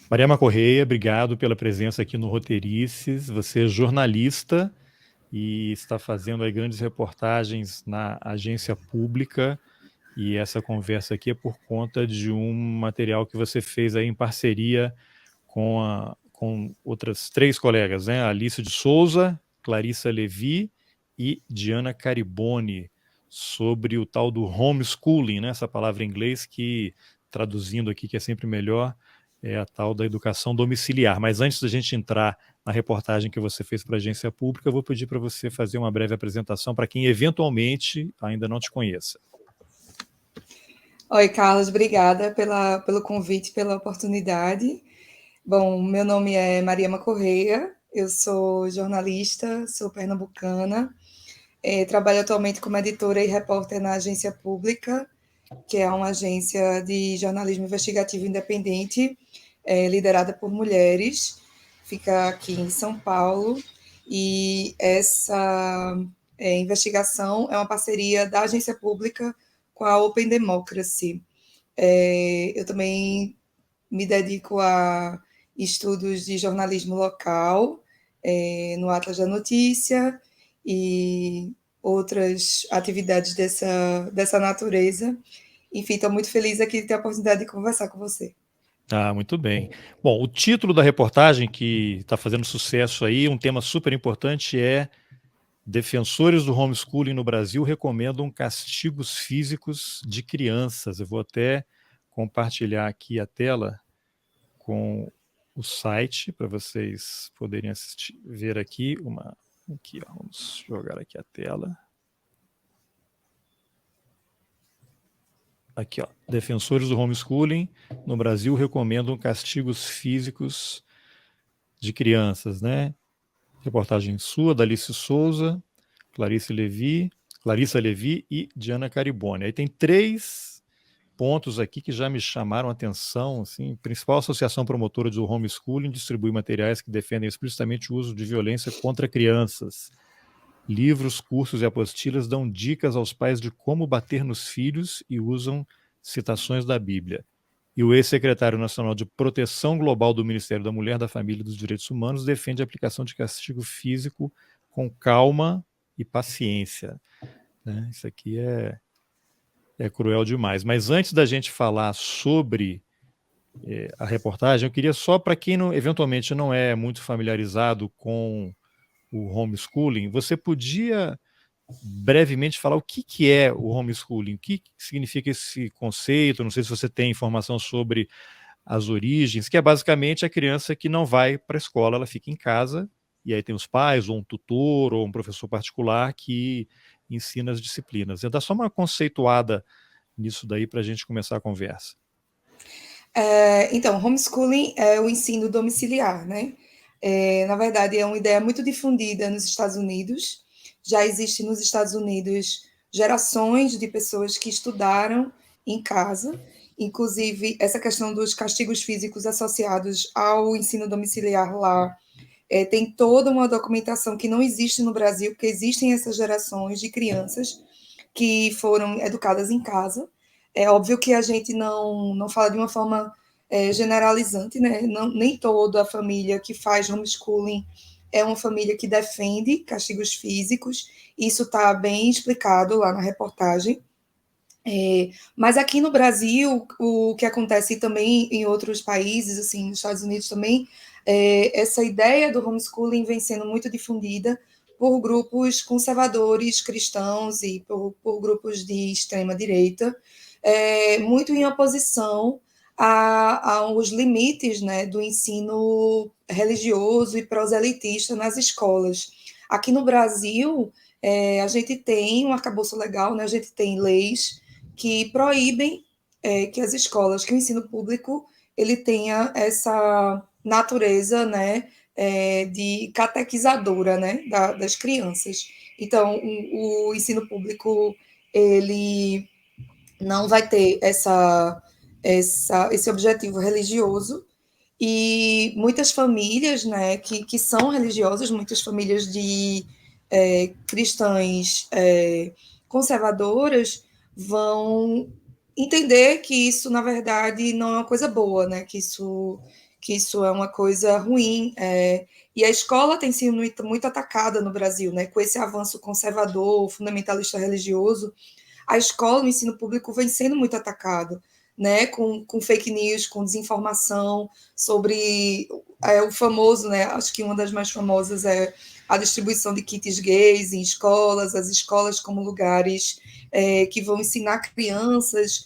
Mariama Correia, obrigado pela presença aqui no Roteirices. Você é jornalista e está fazendo aí grandes reportagens na agência pública. E essa conversa aqui é por conta de um material que você fez aí em parceria com outras três colegas, né? Alice de Souza, Clarissa Levi e Diana Caribone, sobre o tal do homeschooling, né? Essa palavra em inglês que, traduzindo aqui, que é sempre melhor, é a tal da educação domiciliar. Mas antes da gente entrar na reportagem que você fez para a agência pública, eu vou pedir para você fazer uma breve apresentação para quem eventualmente ainda não te conheça. Oi, Carlos, obrigada pelo convite, pela oportunidade. Bom, meu nome é Mariama Correia, eu sou jornalista, sou pernambucana, trabalho atualmente como editora e repórter na agência pública, que é uma agência de jornalismo investigativo independente, liderada por mulheres, fica aqui em São Paulo, e essa investigação é uma parceria da agência pública com a Open Democracy. Eu também me dedico a estudos de jornalismo local, no Atlas da Notícia e outras atividades dessa natureza. Enfim, estou muito feliz aqui de ter a oportunidade de conversar com você. Ah, muito bem. Bom, o título da reportagem que está fazendo sucesso aí, um tema super importante é Defensores do Homeschooling no Brasil recomendam castigos físicos de crianças. Eu vou até compartilhar aqui a tela com o site para vocês poderem assistir, ver aqui aqui, ó, vamos jogar aqui a tela. Aqui, ó, defensores do homeschooling no Brasil recomendam castigos físicos de crianças, né? Reportagem sua, da Alice Souza, Clarissa Levi e Diana Caribone. Aí tem três pontos aqui que já me chamaram a atenção. Assim, principal associação promotora do homeschooling distribui materiais que defendem explicitamente o uso de violência contra crianças. Livros, cursos e apostilas dão dicas aos pais de como bater nos filhos e usam citações da Bíblia. E o ex-secretário nacional de Proteção Global do Ministério da Mulher, da Família e dos Direitos Humanos defende a aplicação de castigo físico com calma e paciência. Né? Isso aqui é cruel demais. Mas antes da gente falar sobre a reportagem, eu queria só, para quem eventualmente não é muito familiarizado com o homeschooling, você podia brevemente falar o que é o homeschooling, o que significa esse conceito, não sei se você tem informação sobre as origens, que é basicamente a criança que não vai para a escola, ela fica em casa, e aí tem os pais, ou um tutor, ou um professor particular que ensina as disciplinas. Eu dar só uma conceituada nisso daí para a gente começar a conversa. Então, homeschooling é o ensino domiciliar, né? Na verdade, é uma ideia muito difundida nos Estados Unidos. Já existe nos Estados Unidos gerações de pessoas que estudaram em casa, inclusive essa questão dos castigos físicos associados ao ensino domiciliar lá. Tem toda uma documentação que não existe no Brasil, porque existem essas gerações de crianças que foram educadas em casa. É óbvio que a gente não fala de uma forma generalizante, né? Não, nem toda a família que faz homeschooling é uma família que defende castigos físicos. Isso está bem explicado lá na reportagem. Mas aqui no Brasil, o que acontece também em outros países, assim, nos Estados Unidos também, essa ideia do homeschooling vem sendo muito difundida por grupos conservadores cristãos e por grupos de extrema direita, muito em oposição aos limites, né, do ensino religioso e proselitista nas escolas. Aqui no Brasil, a gente tem um arcabouço legal, né, a gente tem leis que proíbem que as escolas, que o ensino público, ele tenha essa natureza, né, de catequizadora, né, das crianças. Então, o ensino público, ele não vai ter esse objetivo religioso, e muitas famílias, né, que são religiosas, muitas famílias de cristãs conservadoras vão entender que isso, na verdade, não é uma coisa boa, né? Que isso é uma coisa ruim. E a escola tem sido muito atacada no Brasil, né? Com esse avanço conservador, fundamentalista religioso, a escola, o ensino público vem sendo muito atacado, né? Com fake news, com desinformação sobre o famoso, né? Acho que uma das mais famosas é a distribuição de kits gays em escolas, as escolas como lugares que vão ensinar crianças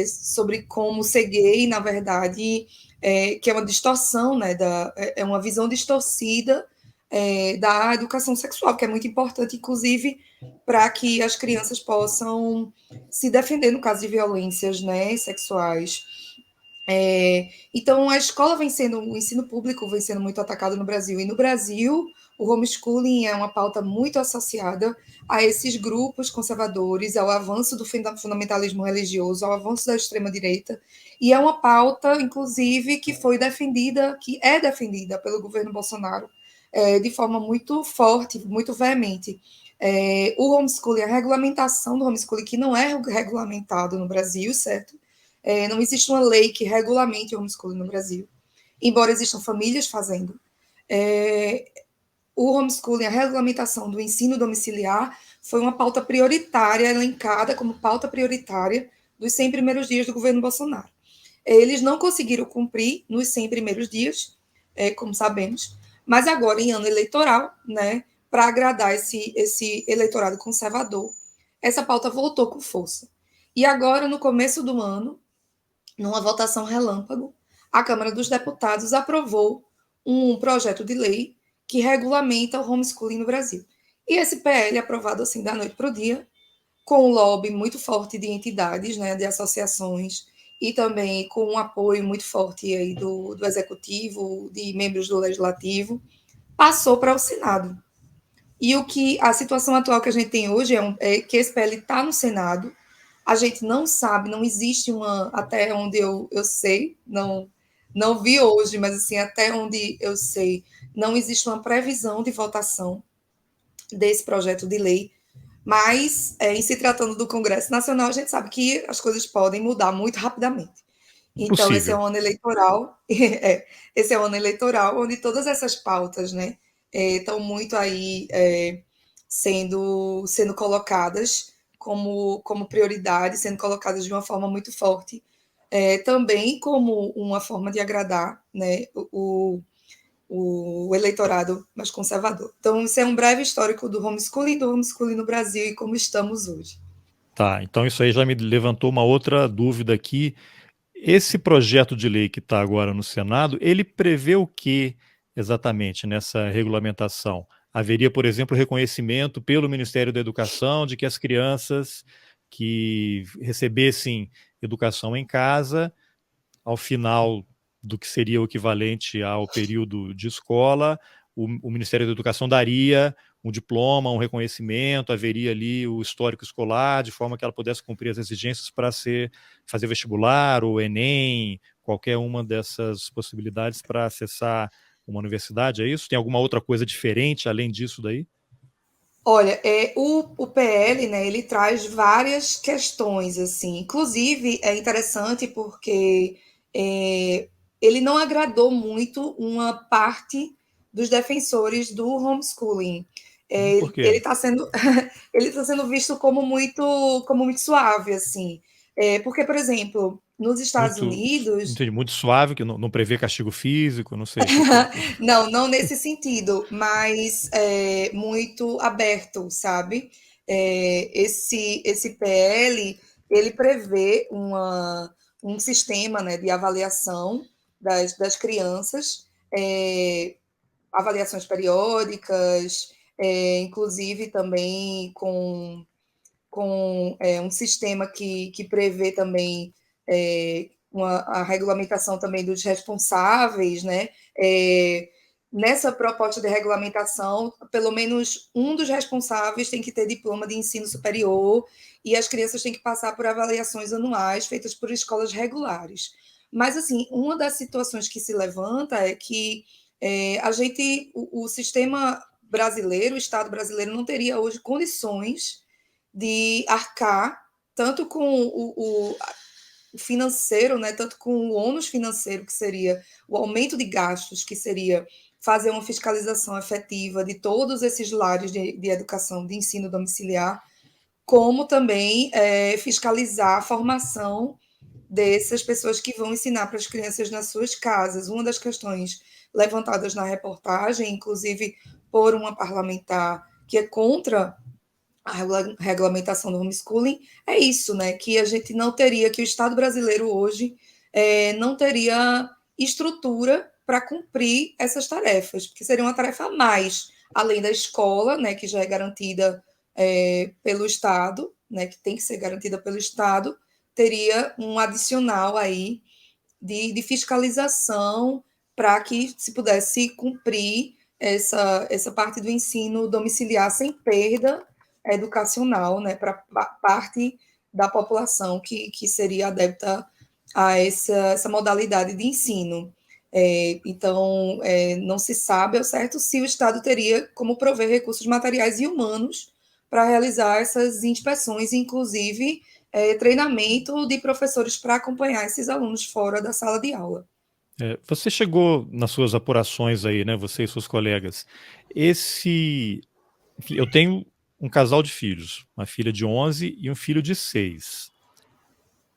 sobre como ser gay, na verdade, que é uma distorção, né? É uma visão distorcida da educação sexual, que é muito importante, inclusive, para que as crianças possam se defender no caso de violências, né, sexuais. Então, a escola vem sendo, o ensino público vem sendo muito atacado no Brasil. E no Brasil, o homeschooling é uma pauta muito associada a esses grupos conservadores, ao avanço do fundamentalismo religioso, ao avanço da extrema-direita. E é uma pauta, inclusive, que foi defendida, que é defendida pelo governo Bolsonaro de forma muito forte, muito veemente. O homeschooling, a regulamentação do homeschooling, que não é regulamentado no Brasil, certo? Não existe uma lei que regulamente o homeschooling no Brasil, embora existam famílias fazendo. O homeschooling, a regulamentação do ensino domiciliar, foi uma pauta prioritária, elencada como pauta prioritária dos 100 primeiros dias do governo Bolsonaro. Eles não conseguiram cumprir nos 100 primeiros dias, como sabemos, mas agora, em ano eleitoral, né, para agradar esse eleitorado conservador, essa pauta voltou com força. E agora, no começo do ano, numa votação relâmpago, a Câmara dos Deputados aprovou um projeto de lei que regulamenta o homeschooling no Brasil. E esse PL, aprovado assim da noite para o dia, com um lobby muito forte de entidades, né, de associações, e também com um apoio muito forte aí do Executivo, de membros do Legislativo, passou para o Senado. E a situação atual que a gente tem hoje é que esse PL está no Senado, a gente não sabe, não existe até onde eu sei, não vi hoje, mas assim, até onde eu sei, não existe uma previsão de votação desse projeto de lei, mas em se tratando do Congresso Nacional, a gente sabe que as coisas podem mudar muito rapidamente. Então, esse é Possível. um ano eleitoral, esse é um ano eleitoral onde todas essas pautas, né, estão muito aí sendo colocadas como prioridade, sendo colocadas de uma forma muito forte, também como uma forma de agradar, né, o eleitorado mais conservador. Então, isso é um breve histórico do homeschooling no Brasil e como estamos hoje. Tá, então isso aí já me levantou uma outra dúvida aqui. Esse projeto de lei que está agora no Senado, ele prevê o que exatamente nessa regulamentação? Haveria, por exemplo, reconhecimento pelo Ministério da Educação de que as crianças que recebessem educação em casa, ao final do que seria o equivalente ao período de escola, o Ministério da Educação daria um diploma, um reconhecimento, haveria ali o histórico escolar, de forma que ela pudesse cumprir as exigências para fazer vestibular ou Enem, qualquer uma dessas possibilidades para acessar uma universidade, é isso? Tem alguma outra coisa diferente além disso daí? Olha, o PL, né, ele traz várias questões, assim. Inclusive, é interessante porque ele não agradou muito uma parte dos defensores do homeschooling. Por Ele quê? está sendo, ele tá sendo visto como muito suave, assim. Porque, por exemplo, nos Estados Muito, Unidos, entendi, muito suave, que não prevê castigo físico, não sei o que é. não nesse sentido, mas muito aberto, sabe? Esse PL, ele prevê um sistema, né, de avaliação das crianças, avaliações periódicas, inclusive também com um sistema que prevê também a regulamentação também dos responsáveis, né? Nessa proposta de regulamentação, pelo menos um dos responsáveis tem que ter diploma de ensino superior e as crianças têm que passar por avaliações anuais feitas por escolas regulares. Mas, assim, uma das situações que se levanta é que o sistema brasileiro, o Estado brasileiro, não teria hoje condições de arcar tanto com o financeiro, né, tanto com o ônus financeiro, que seria o aumento de gastos, que seria fazer uma fiscalização efetiva de todos esses lares de educação, de ensino domiciliar, como também fiscalizar a formação dessas pessoas que vão ensinar para as crianças nas suas casas. Uma das questões levantadas na reportagem, inclusive por uma parlamentar que é contra a regulamentação do homeschooling, é isso, né? Que a gente não teria, que o Estado brasileiro hoje não teria estrutura para cumprir essas tarefas, porque seria uma tarefa a mais, além da escola, né, que já é garantida pelo Estado, né, que tem que ser garantida pelo Estado, teria um adicional aí de fiscalização para que se pudesse cumprir essa parte do ensino domiciliar sem perda educacional, né, para parte da população que seria adepta a essa modalidade de ensino. Então, não se sabe ao certo se o Estado teria como prover recursos materiais e humanos para realizar essas inspeções, inclusive treinamento de professores para acompanhar esses alunos fora da sala de aula. Você chegou nas suas apurações aí, né? Você e seus colegas. Enfim, eu tenho um casal de filhos, uma filha de 11 e um filho de 6.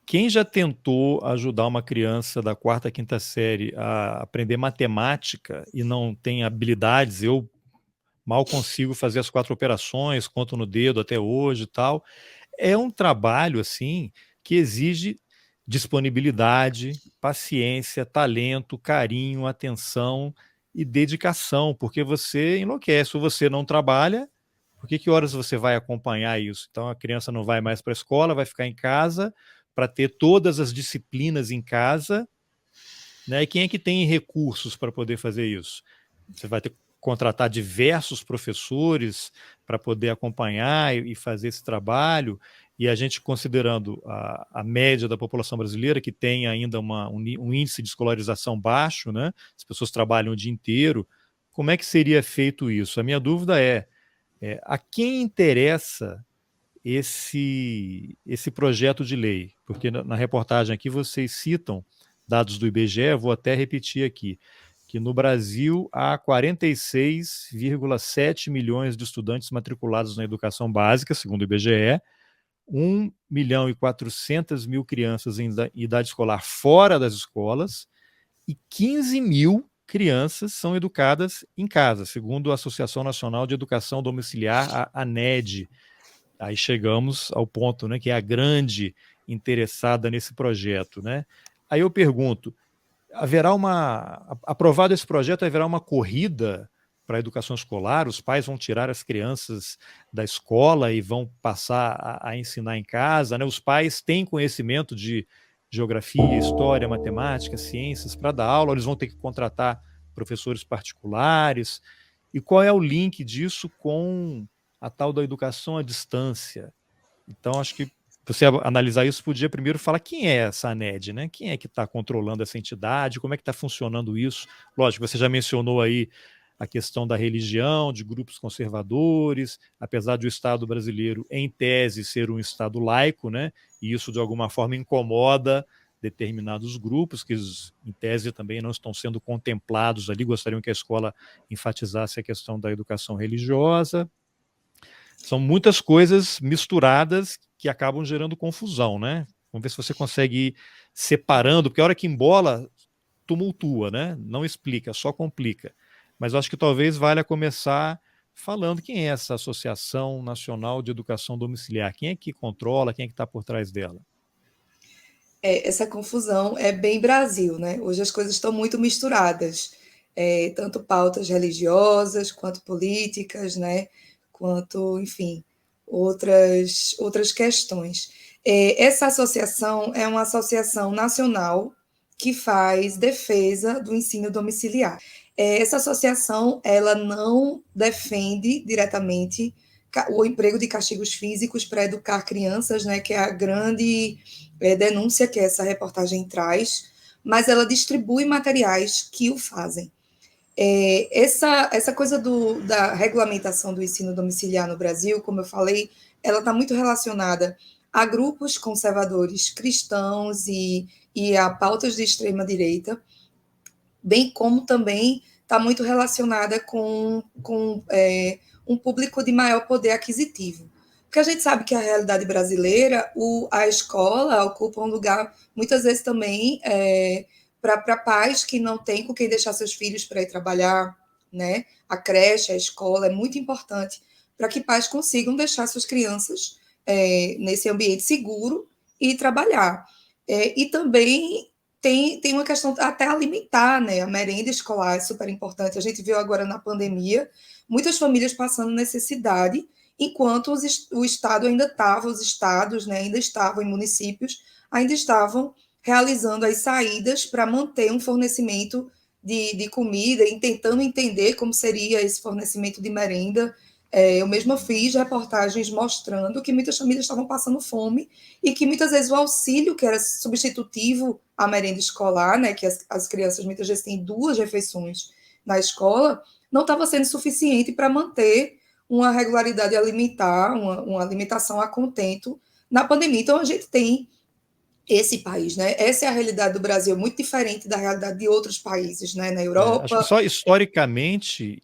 Quem já tentou ajudar uma criança da quarta, quinta série a aprender matemática e não tem habilidades, eu mal consigo fazer as 4 operações, conto no dedo até hoje e tal. É um trabalho assim que exige disponibilidade, paciência, talento, carinho, atenção e dedicação, porque você enlouquece, ou você não trabalha, por que horas você vai acompanhar isso? Então a criança não vai mais para a escola, vai ficar em casa para ter todas as disciplinas em casa, né? E quem é que tem recursos para poder fazer isso? Você vai ter que contratar diversos professores para poder acompanhar e fazer esse trabalho, e a gente considerando a média da população brasileira, que tem ainda um índice de escolarização baixo, né? As pessoas trabalham o dia inteiro, como é que seria feito isso? A minha dúvida a quem interessa esse projeto de lei? Porque na reportagem aqui vocês citam dados do IBGE, vou até repetir aqui, que no Brasil há 46,7 milhões de estudantes matriculados na educação básica, segundo o IBGE, 1 milhão e 400 mil crianças em idade escolar fora das escolas e 15 mil crianças são educadas em casa, segundo a Associação Nacional de Educação Domiciliar, a ANED. Aí chegamos ao ponto, né, que é a grande interessada nesse projeto, né? Aí eu pergunto, aprovado esse projeto, haverá uma corrida para a educação escolar? Os pais vão tirar as crianças da escola e vão passar a ensinar em casa, né? Os pais têm conhecimento de geografia, história, matemática, ciências para dar aula, eles vão ter que contratar professores particulares. E qual é o link disso com a tal da educação à distância? Então, acho que você analisar isso podia primeiro falar quem é essa ANED, né? Quem é que está controlando essa entidade, como é que está funcionando isso? Lógico, você já mencionou aí a questão da religião, de grupos conservadores, apesar de o Estado brasileiro, em tese, ser um Estado laico, né? E isso, de alguma forma, incomoda determinados grupos que, em tese, também não estão sendo contemplados ali, gostariam que a escola enfatizasse a questão da educação religiosa. São muitas coisas misturadas que acabam gerando confusão, né? Vamos ver se você consegue ir separando, porque a hora que embola, tumultua, né? Não explica, só complica. Mas eu acho que talvez valha começar falando quem é essa Associação Nacional de Educação Domiciliar, quem é que controla, quem é que está por trás dela. Essa confusão é bem Brasil, né? Hoje as coisas estão muito misturadas, tanto pautas religiosas quanto políticas, né? Quanto, enfim, outras questões. Essa associação é uma associação nacional que faz defesa do ensino domiciliar. Essa associação ela não defende diretamente o emprego de castigos físicos para educar crianças, né? Que é a grande denúncia que essa reportagem traz, mas ela distribui materiais que o fazem. Essa coisa da regulamentação do ensino domiciliar no Brasil, como eu falei, ela está muito relacionada a grupos conservadores cristãos e a pautas de extrema-direita, bem como também está muito relacionada com um público de maior poder aquisitivo. Porque a gente sabe que a realidade brasileira, a escola ocupa um lugar, muitas vezes também, para pais que não têm com quem deixar seus filhos para ir trabalhar, né? A creche, a escola é muito importante para que pais consigam deixar suas crianças nesse ambiente seguro e trabalhar. E também tem uma questão até alimentar, né? A merenda escolar é super importante. A gente viu agora na pandemia muitas famílias passando necessidade, enquanto o Estado ainda estava, os estados, né, ainda estavam, em municípios, ainda estavam realizando as saídas para manter um fornecimento de comida e tentando entender como seria esse fornecimento de merenda. Eu mesma fiz reportagens mostrando que muitas famílias estavam passando fome e que muitas vezes o auxílio, que era substitutivo à merenda escolar, né, que as crianças muitas vezes têm 2 refeições na escola, não estava sendo suficiente para manter uma regularidade alimentar, uma alimentação a contento na pandemia. Então, a gente tem esse país, né? Essa é a realidade do Brasil, muito diferente da realidade de outros países, né? Na Acho que Europa. só historicamente,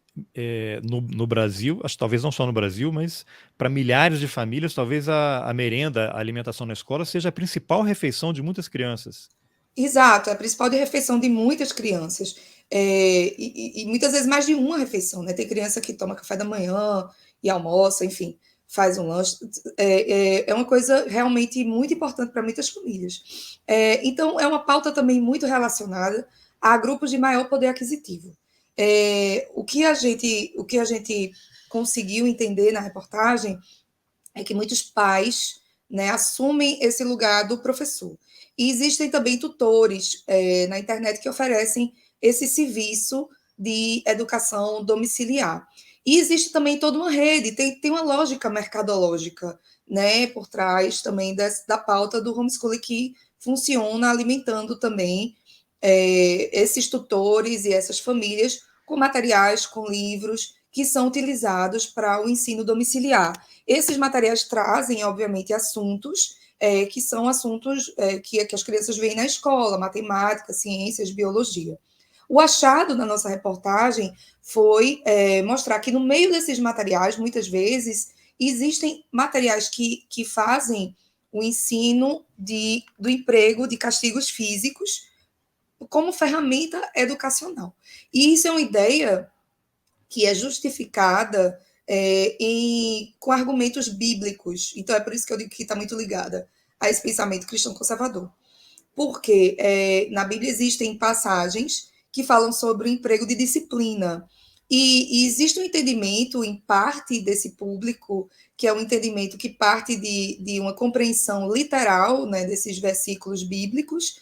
no Brasil, acho que talvez não só no Brasil, mas para milhares de famílias, talvez a merenda, a alimentação na escola, seja a principal refeição de muitas crianças. Exato, é a principal de refeição de muitas crianças. E muitas vezes mais de uma refeição, né? Tem criança que toma café da manhã e almoça, enfim, faz um lanche. É uma coisa realmente muito importante para muitas famílias. Então, é uma pauta também muito relacionada a grupos de maior poder aquisitivo. O que a gente conseguiu entender na reportagem é que muitos pais, né, assumem esse lugar do professor. E existem também tutores na internet que oferecem esse serviço de educação domiciliar. E existe também toda uma rede, tem uma lógica mercadológica, né, por trás também da pauta do homeschooling, que funciona alimentando também esses tutores e essas famílias com materiais, com livros que são utilizados para o ensino domiciliar. Esses materiais trazem, obviamente, assuntos que são assuntos que as crianças veem na escola, matemática, ciências, biologia. O achado da nossa reportagem foi mostrar que no meio desses materiais, muitas vezes, existem materiais que fazem o ensino do emprego de castigos físicos como ferramenta educacional. E isso é uma ideia que é justificada com argumentos bíblicos. Então, é por isso que eu digo que está muito ligada a esse pensamento cristão conservador. Porque na Bíblia existem passagens que falam sobre o emprego de disciplina. E existe um entendimento, em parte desse público, que é um entendimento que parte de uma compreensão literal, né, desses versículos bíblicos,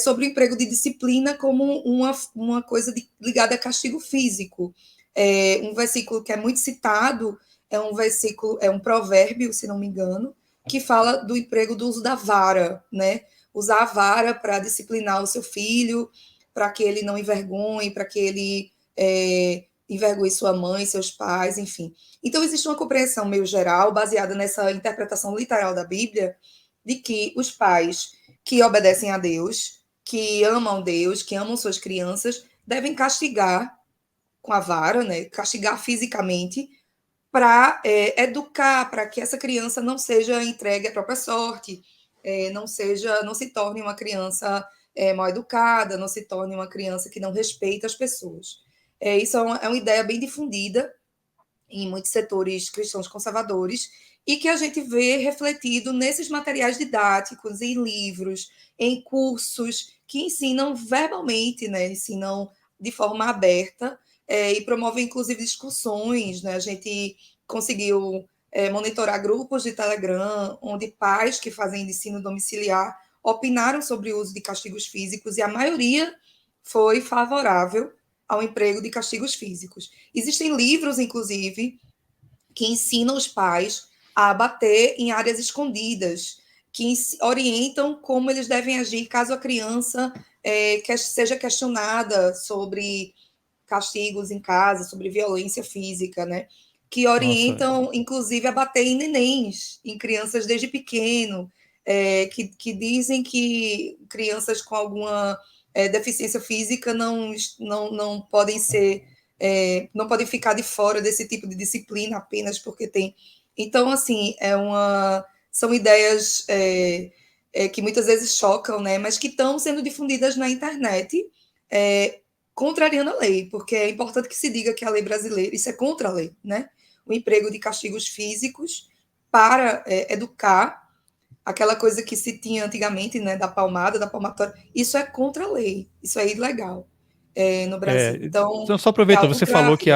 sobre o emprego de disciplina como uma coisa ligada a castigo físico. Um versículo que é muito citado é um provérbio, se não me engano, que fala do emprego do uso da vara, né? Usar a vara para disciplinar o seu filho, para que ele não envergonhe, para que ele envergonhe sua mãe, seus pais, enfim. Então, existe uma compreensão meio geral, baseada nessa interpretação literal da Bíblia, de que os pais que obedecem a Deus, que amam suas crianças, devem castigar com a vara, né? Castigar fisicamente, para educar, para que essa criança não seja entregue à própria sorte, não se torne uma criança mal educada, não se torne uma criança que não respeita as pessoas. Isso é uma ideia bem difundida em muitos setores cristãos conservadores e que a gente vê refletido nesses materiais didáticos, em livros, em cursos que ensinam verbalmente, né, ensinam de forma aberta e promovem, inclusive, discussões. Né? A gente conseguiu monitorar grupos de Telegram, onde pais que fazem ensino domiciliar opinaram sobre o uso de castigos físicos e a maioria foi favorável ao emprego de castigos físicos. Existem livros, inclusive, que ensinam os pais a bater em áreas escondidas, que orientam como eles devem agir caso a criança seja questionada sobre castigos em casa, sobre violência física, né? que Nossa, orientam, inclusive, a bater em nenéns, em crianças desde pequeno, que dizem que crianças com alguma deficiência física não podem ser, não podem ficar de fora desse tipo de disciplina apenas porque tem. Então, assim, são ideias que muitas vezes chocam, né, mas que estão sendo difundidas na internet, contrariando a lei, porque é importante que se diga que a lei brasileira, isso é contra a lei, né? O emprego de castigos físicos para educar, aquela coisa que se tinha antigamente, né, da palmada, da palmatória, isso é contra a lei, isso é ilegal no Brasil. Então, então, só é aproveitando, algo você para falou que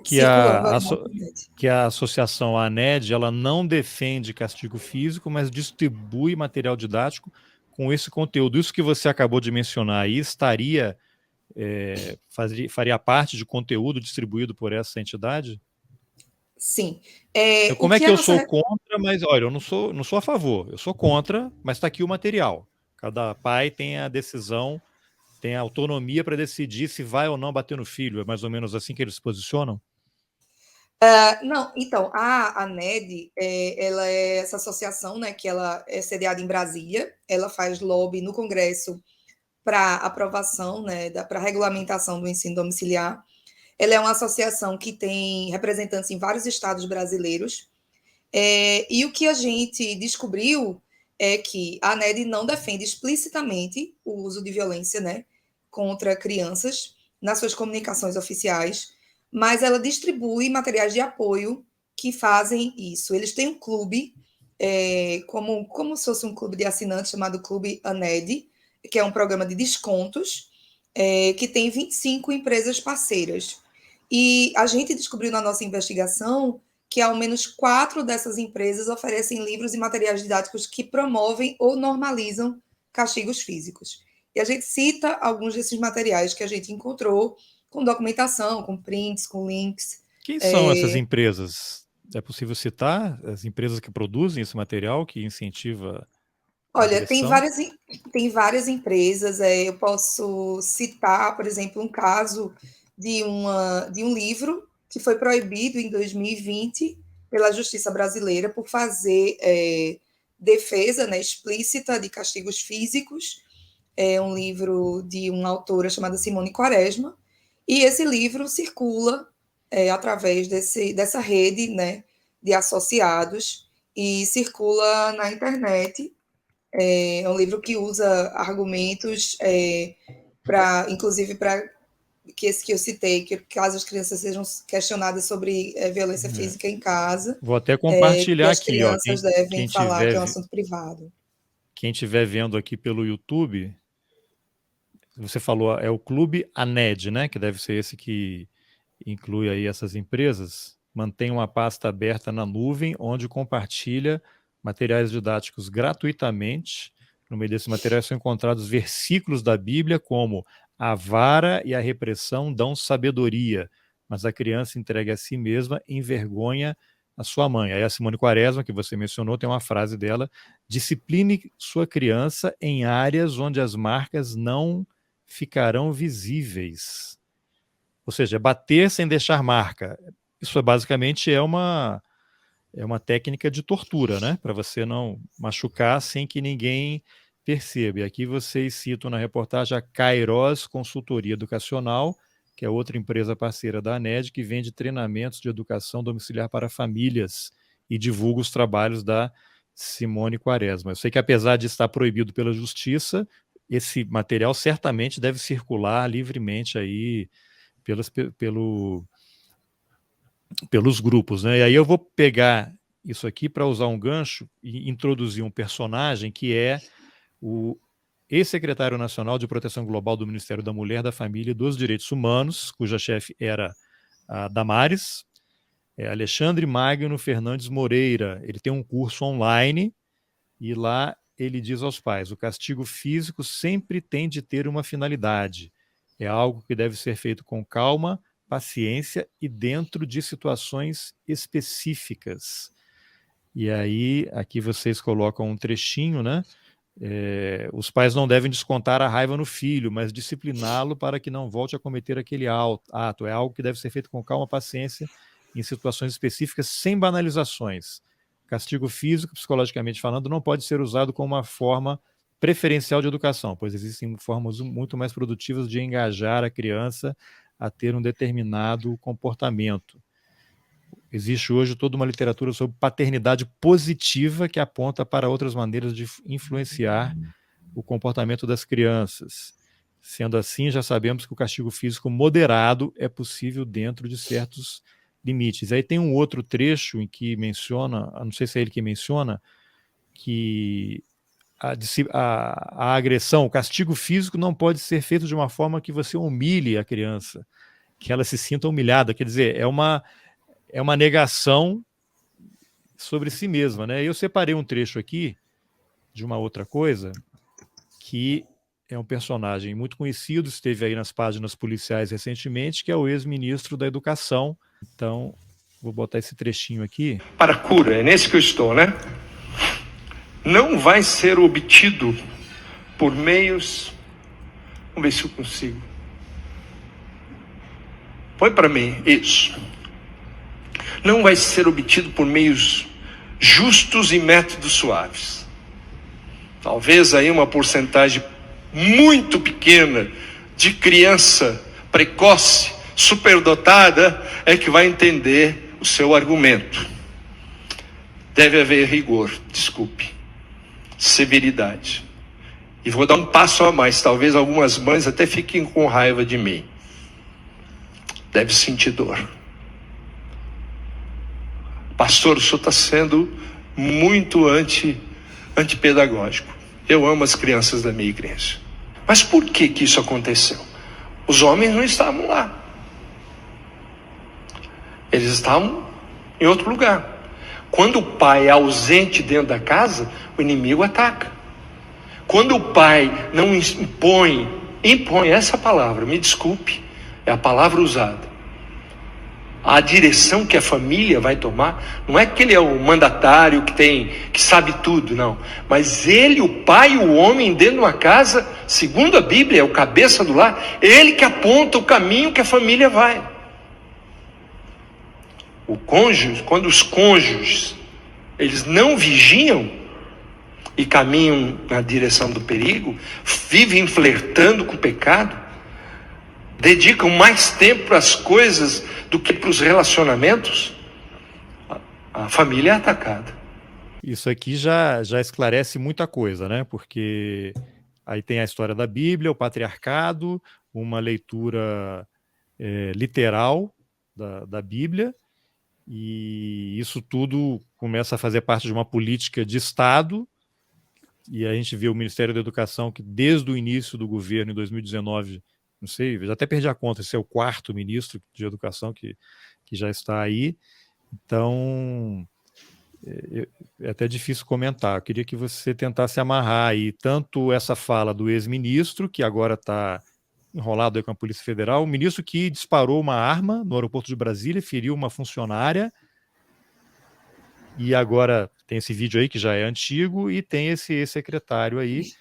que circulando a, aí na asso- internet. que a associação ANED, ela não defende castigo físico, mas distribui material didático com esse conteúdo. Isso que você acabou de mencionar aí estaria, faria parte de conteúdo distribuído por essa entidade? Sim. O Como é que que a eu nossa. sou contra, mas olha, eu não sou a favor, eu sou contra, mas está aqui o material. Cada pai tem a decisão, tem a autonomia para decidir se vai ou não bater no filho. É mais ou menos assim que eles se posicionam? Não, então, a NED, ela é essa associação, né, que ela é sediada em Brasília, ela faz lobby no Congresso para aprovação, né, para regulamentação do ensino domiciliar. Ela é uma associação que tem representantes em vários estados brasileiros. E o que a gente descobriu é que a NED não defende explicitamente o uso de violência, né, contra crianças nas suas comunicações oficiais, mas ela distribui materiais de apoio que fazem isso. Eles têm um clube, como se fosse um clube de assinantes chamado Clube ANED, que é um programa de descontos, que tem 25 empresas parceiras. E a gente descobriu na nossa investigação que ao menos 4 dessas empresas oferecem livros e materiais didáticos que promovem ou normalizam castigos físicos. E a gente cita alguns desses materiais que a gente encontrou, com documentação, com prints, com links. Quem são essas empresas? É possível citar as empresas que produzem esse material, que incentiva a Olha, agressão? tem várias empresas. Eu posso citar, por exemplo, um caso de um livro que foi proibido em 2020 pela Justiça Brasileira por fazer defesa, né, explícita de castigos físicos. É um livro de uma autora chamada Simone Quaresma. E esse livro circula através dessa rede, né, de associados e circula na internet. É um livro que usa argumentos inclusive para que esse que eu citei, que caso as crianças sejam questionadas sobre violência É. física em casa, Vou até que compartilhar as aqui, ó. crianças devem Quem falar que tiver, é um assunto privado. quem tiver vendo aqui pelo YouTube, você falou, é o Clube ANED, né? Que deve ser esse que inclui aí essas empresas. Mantém uma pasta aberta na nuvem, onde compartilha materiais didáticos gratuitamente. No meio desses materiais são encontrados versículos da Bíblia, como a vara e a repressão dão sabedoria, mas a criança entregue a si mesma envergonha a sua mãe. Aí a Simone Quaresma, que você mencionou, tem uma frase dela: discipline sua criança em áreas onde as marcas não ficarão visíveis. Ou seja, bater sem deixar marca. Isso basicamente é uma técnica de tortura, né? Para você não machucar sem que ninguém perceba. E aqui vocês citam na reportagem a Kairos Consultoria Educacional, que é outra empresa parceira da ANED, que vende treinamentos de educação domiciliar para famílias e divulga os trabalhos da Simone Quaresma. Eu sei que, apesar de estar proibido pela justiça, esse material certamente deve circular livremente aí pelos, pelo, pelos grupos, né? E aí eu vou pegar isso aqui para usar um gancho e introduzir um personagem que é o ex-secretário nacional de Proteção Global do Ministério da Mulher, da Família e dos Direitos Humanos, cuja chefe era a Damares, Alexandre Magno Fernandes Moreira. Ele tem um curso online e lá ele diz aos pais: o castigo físico sempre tem de ter uma finalidade. É algo que deve ser feito com calma, paciência e dentro de situações específicas. E aí, aqui vocês colocam um trechinho, né? Os pais não devem descontar a raiva no filho, mas discipliná-lo para que não volte a cometer aquele ato. É algo que deve ser feito com calma, paciência em situações específicas sem banalizações. Castigo físico, psicologicamente falando, não pode ser usado como uma forma preferencial de educação, pois existem formas muito mais produtivas de engajar a criança a ter um determinado comportamento. Existe hoje toda uma literatura sobre paternidade positiva que aponta para outras maneiras de influenciar o comportamento das crianças. Sendo assim, já sabemos que o castigo físico moderado é possível dentro de certos limites. Aí tem um outro trecho em que menciona, não sei se é ele que menciona, que a agressão, o castigo físico não pode ser feito de uma forma que você humilhe a criança, que ela se sinta humilhada. Quer dizer, é uma negação sobre si mesma, né? Eu separei um trecho aqui de uma outra coisa, que é um personagem muito conhecido, esteve aí nas páginas policiais recentemente, que é o ex-ministro da Educação. Então, vou botar esse trechinho aqui. Para a cura, é nesse que eu estou, né? Não vai ser obtido por meios... Vamos ver se eu consigo. Põe para mim, isso. Não vai ser obtido por meios justos e métodos suaves. Talvez aí uma porcentagem muito pequena de criança precoce, superdotada, é que vai entender o seu argumento. Deve haver rigor, desculpe, severidade. E vou dar um passo a mais, talvez algumas mães até fiquem com raiva de mim. Deve sentir dor. Pastor, o senhor está sendo muito antipedagógico. Eu amo as crianças da minha igreja. Mas por que isso aconteceu? Os homens não estavam lá. Eles estavam em outro lugar. Quando o pai é ausente dentro da casa, o inimigo ataca. Quando o pai não impõe essa palavra, me desculpe, é a palavra usada. A direção que a família vai tomar, não é que ele é o mandatário que sabe tudo, não. Mas ele, o pai, o homem dentro de uma casa, segundo a Bíblia, é o cabeça do lar, ele que aponta o caminho que a família vai. O cônjuge, quando os cônjuges, eles não vigiam e caminham na direção do perigo, vivem flertando com o pecado, dedicam mais tempo para as coisas do que para os relacionamentos, a família é atacada. Isso aqui já esclarece muita coisa, né? Porque aí tem a história da Bíblia, o patriarcado, uma leitura literal da Bíblia, e isso tudo começa a fazer parte de uma política de Estado, e a gente vê o Ministério da Educação que desde o início do governo, em 2019, não sei, já até perdi a conta, esse é o 4º ministro de Educação que já está aí. Então, é até difícil comentar. Eu queria que você tentasse amarrar aí tanto essa fala do ex-ministro, que agora está enrolado aí com a Polícia Federal, o ministro que disparou uma arma no aeroporto de Brasília, feriu uma funcionária, e agora tem esse vídeo aí que já é antigo, e tem esse secretário aí,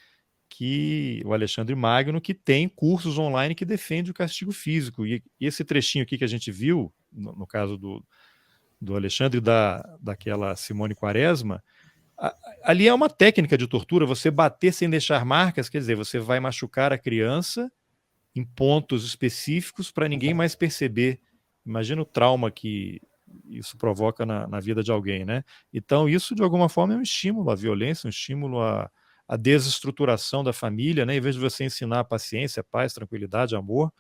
que o Alexandre Magno, que tem cursos online que defende o castigo físico. E esse trechinho aqui que a gente viu, no caso do Alexandre e daquela Simone Quaresma, ali é uma técnica de tortura, você bater sem deixar marcas, quer dizer, você vai machucar a criança em pontos específicos para ninguém mais perceber. Imagina o trauma que isso provoca na vida de alguém, né? Então isso, de alguma forma, é um estímulo à violência, um estímulo à desestruturação da família, né? Em vez de você ensinar paciência, paz, tranquilidade, amor,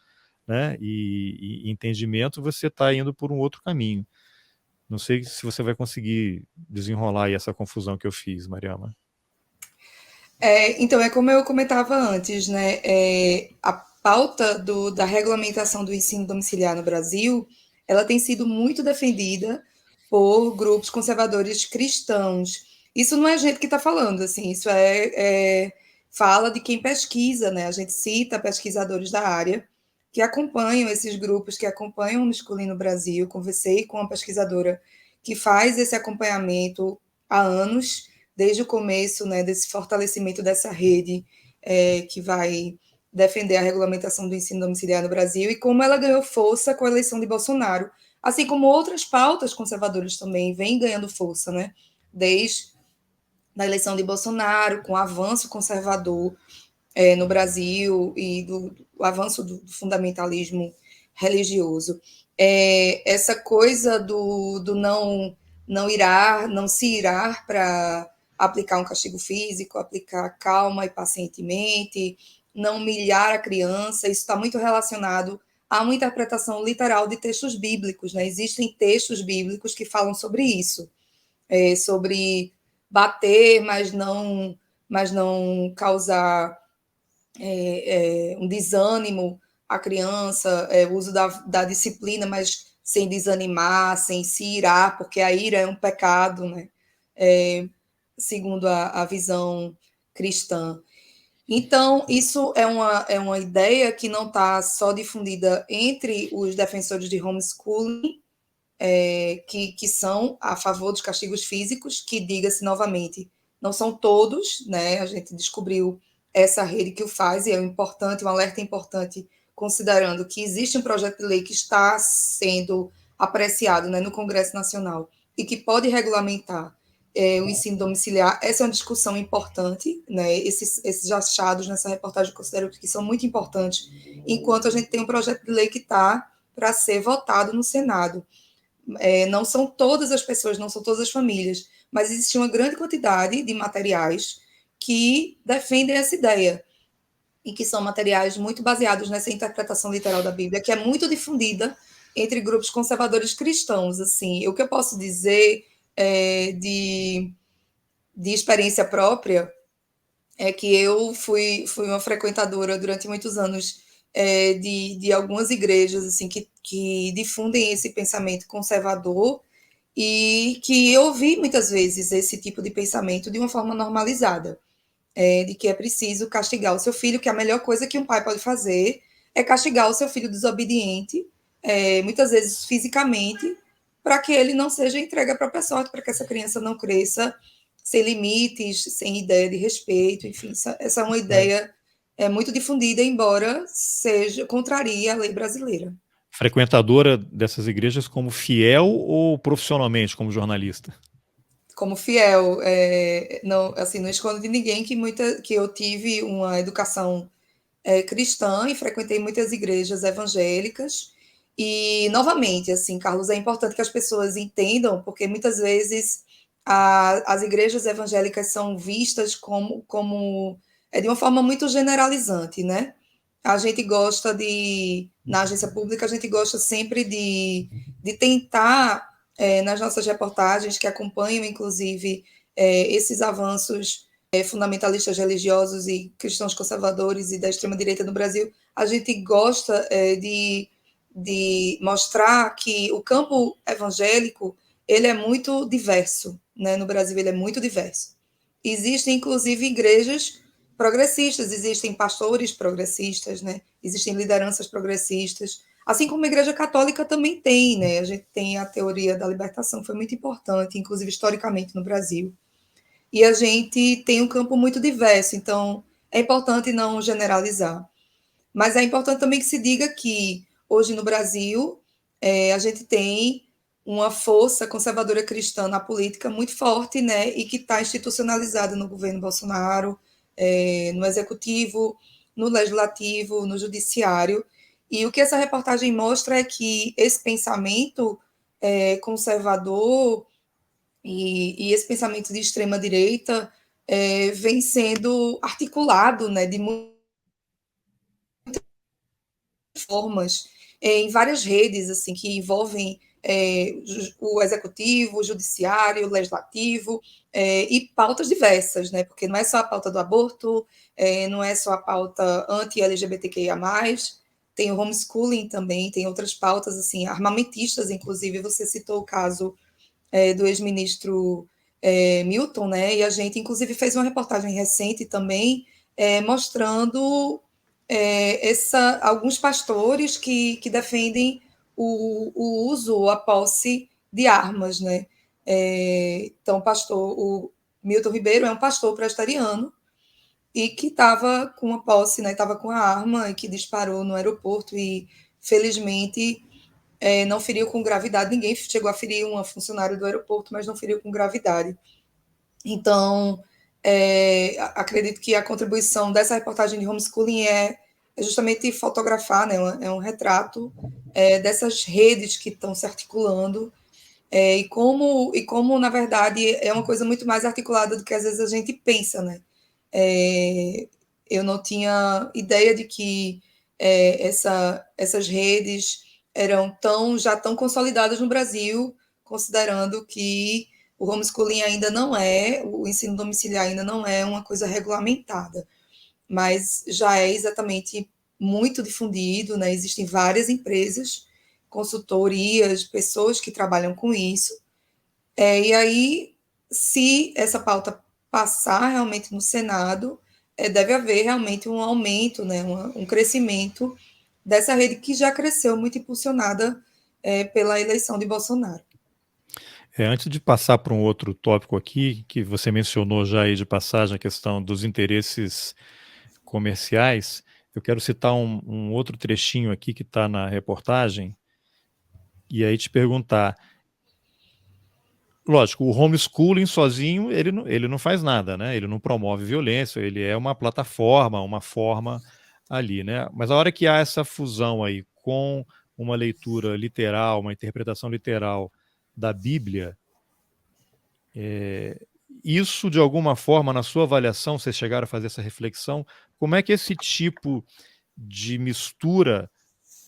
né? E entendimento, você está indo por um outro caminho. Não sei se você vai conseguir desenrolar aí essa confusão que eu fiz, Mariana. Então, é como eu comentava antes, né? A pauta da regulamentação do ensino domiciliar no Brasil, ela tem sido muito defendida por grupos conservadores cristãos. Isso não é a gente que está falando, assim, isso fala de quem pesquisa, né? A gente cita pesquisadores da área que acompanham esses grupos, que acompanham o Homeschooling no Brasil. Conversei com uma pesquisadora que faz esse acompanhamento há anos, desde o começo, né, desse fortalecimento dessa rede que vai defender a regulamentação do ensino domiciliar no Brasil, e como ela ganhou força com a eleição de Bolsonaro assim como outras pautas conservadoras também vêm ganhando força, né? Desde a eleição de Bolsonaro, com o avanço conservador no Brasil e o avanço do fundamentalismo religioso. Essa coisa do não se irar para aplicar um castigo físico, aplicar calma e pacientemente, não humilhar a criança, isso está muito relacionado a uma interpretação literal de textos bíblicos, né? Existem textos bíblicos que falam sobre isso, sobre bater, mas não causar um desânimo à criança, o uso da disciplina, mas sem desanimar, sem se irar, porque a ira é um pecado, né? Segundo a visão cristã. Então, isso é uma ideia que não está só difundida entre os defensores de homeschooling, que são a favor dos castigos físicos, que, diga-se novamente, não são todos, né? A gente descobriu essa rede que o faz, e é um alerta importante, considerando que existe um projeto de lei que está sendo apreciado, né, no Congresso Nacional e que pode regulamentar o ensino domiciliar. Essa é uma discussão importante, né? Esses achados nessa reportagem eu considero que são muito importantes, enquanto a gente tem um projeto de lei que está para ser votado no Senado. Não são todas as pessoas, não são todas as famílias, mas existe uma grande quantidade de materiais que defendem essa ideia, e que são materiais muito baseados nessa interpretação literal da Bíblia, que é muito difundida entre grupos conservadores cristãos. Assim, o que eu posso dizer de experiência própria é que eu fui uma frequentadora durante muitos anos de algumas igrejas assim que difundem esse pensamento conservador, e que eu ouvi muitas vezes esse tipo de pensamento de uma forma normalizada, de que é preciso castigar o seu filho, que a melhor coisa que um pai pode fazer é castigar o seu filho desobediente, muitas vezes fisicamente, para que ele não seja entregue à própria sorte, para que essa criança não cresça sem limites, sem ideia de respeito, enfim, essa é uma ideia muito difundida, embora contraria a lei brasileira. Frequentadora dessas igrejas como fiel ou profissionalmente como jornalista? Como fiel, não, assim, não escondo de ninguém que eu tive uma educação cristã e frequentei muitas igrejas evangélicas. E, novamente, assim, Carlos, é importante que as pessoas entendam, porque muitas vezes as igrejas evangélicas são vistas como de uma forma muito generalizante, né? A gente gosta na agência pública, a gente gosta sempre de tentar, nas nossas reportagens, que acompanham, inclusive, esses avanços fundamentalistas religiosos e cristãos conservadores e da extrema-direita no Brasil, a gente gosta de mostrar que o campo evangélico ele é muito diverso, né? No Brasil ele é muito diverso. Existem, inclusive, igrejas progressistas, existem pastores progressistas, né? Existem lideranças progressistas, assim como a Igreja Católica também tem, né? A gente tem a teoria da libertação, foi muito importante, inclusive historicamente no Brasil. E a gente tem um campo muito diverso, então é importante não generalizar. Mas é importante também que se diga que hoje no Brasil a gente tem uma força conservadora cristã na política muito forte, né, e que está institucionalizada no governo Bolsonaro, no executivo, no legislativo, no judiciário. E o que essa reportagem mostra é que esse pensamento conservador e esse pensamento de extrema direita vem sendo articulado, né, de muitas formas, em várias redes assim que envolvem o executivo, o judiciário, o legislativo, e pautas diversas, né? Porque não é só a pauta do aborto, não é só a pauta anti-LGBTQIA+, tem o homeschooling também, tem outras pautas assim, armamentistas, inclusive você citou o caso do ex-ministro Milton, né? E a gente, inclusive, fez uma reportagem recente também mostrando alguns pastores que defendem o uso ou a posse de armas, né? Então, o Milton Ribeiro é um pastor presbiteriano e que estava com a posse, né? Estava com a arma e que disparou no aeroporto e, felizmente, não feriu com gravidade, ninguém chegou a ferir uma funcionária do aeroporto, mas não feriu com gravidade. Então, acredito que a contribuição dessa reportagem de homeschooling é justamente fotografar, né, é um retrato dessas redes que estão se articulando, e como, na verdade, é uma coisa muito mais articulada do que às vezes a gente pensa, né? Eu não tinha ideia de que essas redes eram já tão consolidadas no Brasil, considerando que o homeschooling ainda não o ensino domiciliar ainda não é uma coisa regulamentada, mas já é exatamente muito difundido, né? Existem várias empresas, consultorias, pessoas que trabalham com isso, e aí, se essa pauta passar realmente no Senado, deve haver realmente um aumento, né, um crescimento dessa rede que já cresceu muito impulsionada pela eleição de Bolsonaro. Antes de passar para um outro tópico aqui, que você mencionou já aí de passagem, a questão dos interesses comerciais, eu quero citar um outro trechinho aqui que está na reportagem, e aí te perguntar, lógico, o homeschooling sozinho, ele não faz nada, né? Ele não promove violência, ele é uma plataforma, uma forma ali, né? Mas a hora que há essa fusão aí com uma leitura literal, uma interpretação literal da Bíblia, isso, de alguma forma, na sua avaliação, vocês chegaram a fazer essa reflexão, como é que esse tipo de mistura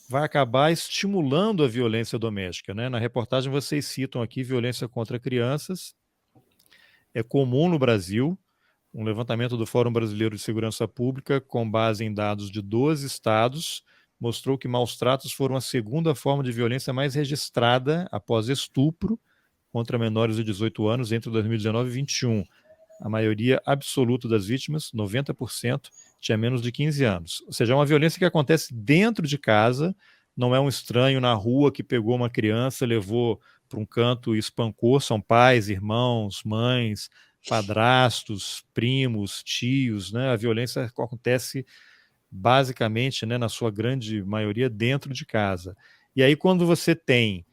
vai acabar estimulando a violência doméstica, né? Na reportagem vocês citam aqui violência contra crianças. É comum no Brasil. Um levantamento do Fórum Brasileiro de Segurança Pública, com base em dados de 12 estados, mostrou que maus tratos foram a segunda forma de violência mais registrada após estupro contra menores de 18 anos entre 2019 e 2021. A maioria absoluta das vítimas, 90%, tinha menos de 15 anos. Ou seja, é uma violência que acontece dentro de casa, não é um estranho na rua que pegou uma criança, levou para um canto e espancou, são pais, irmãos, mães, padrastos, primos, tios, né? A violência acontece basicamente, né, na sua grande maioria, dentro de casa. E aí quando você tem,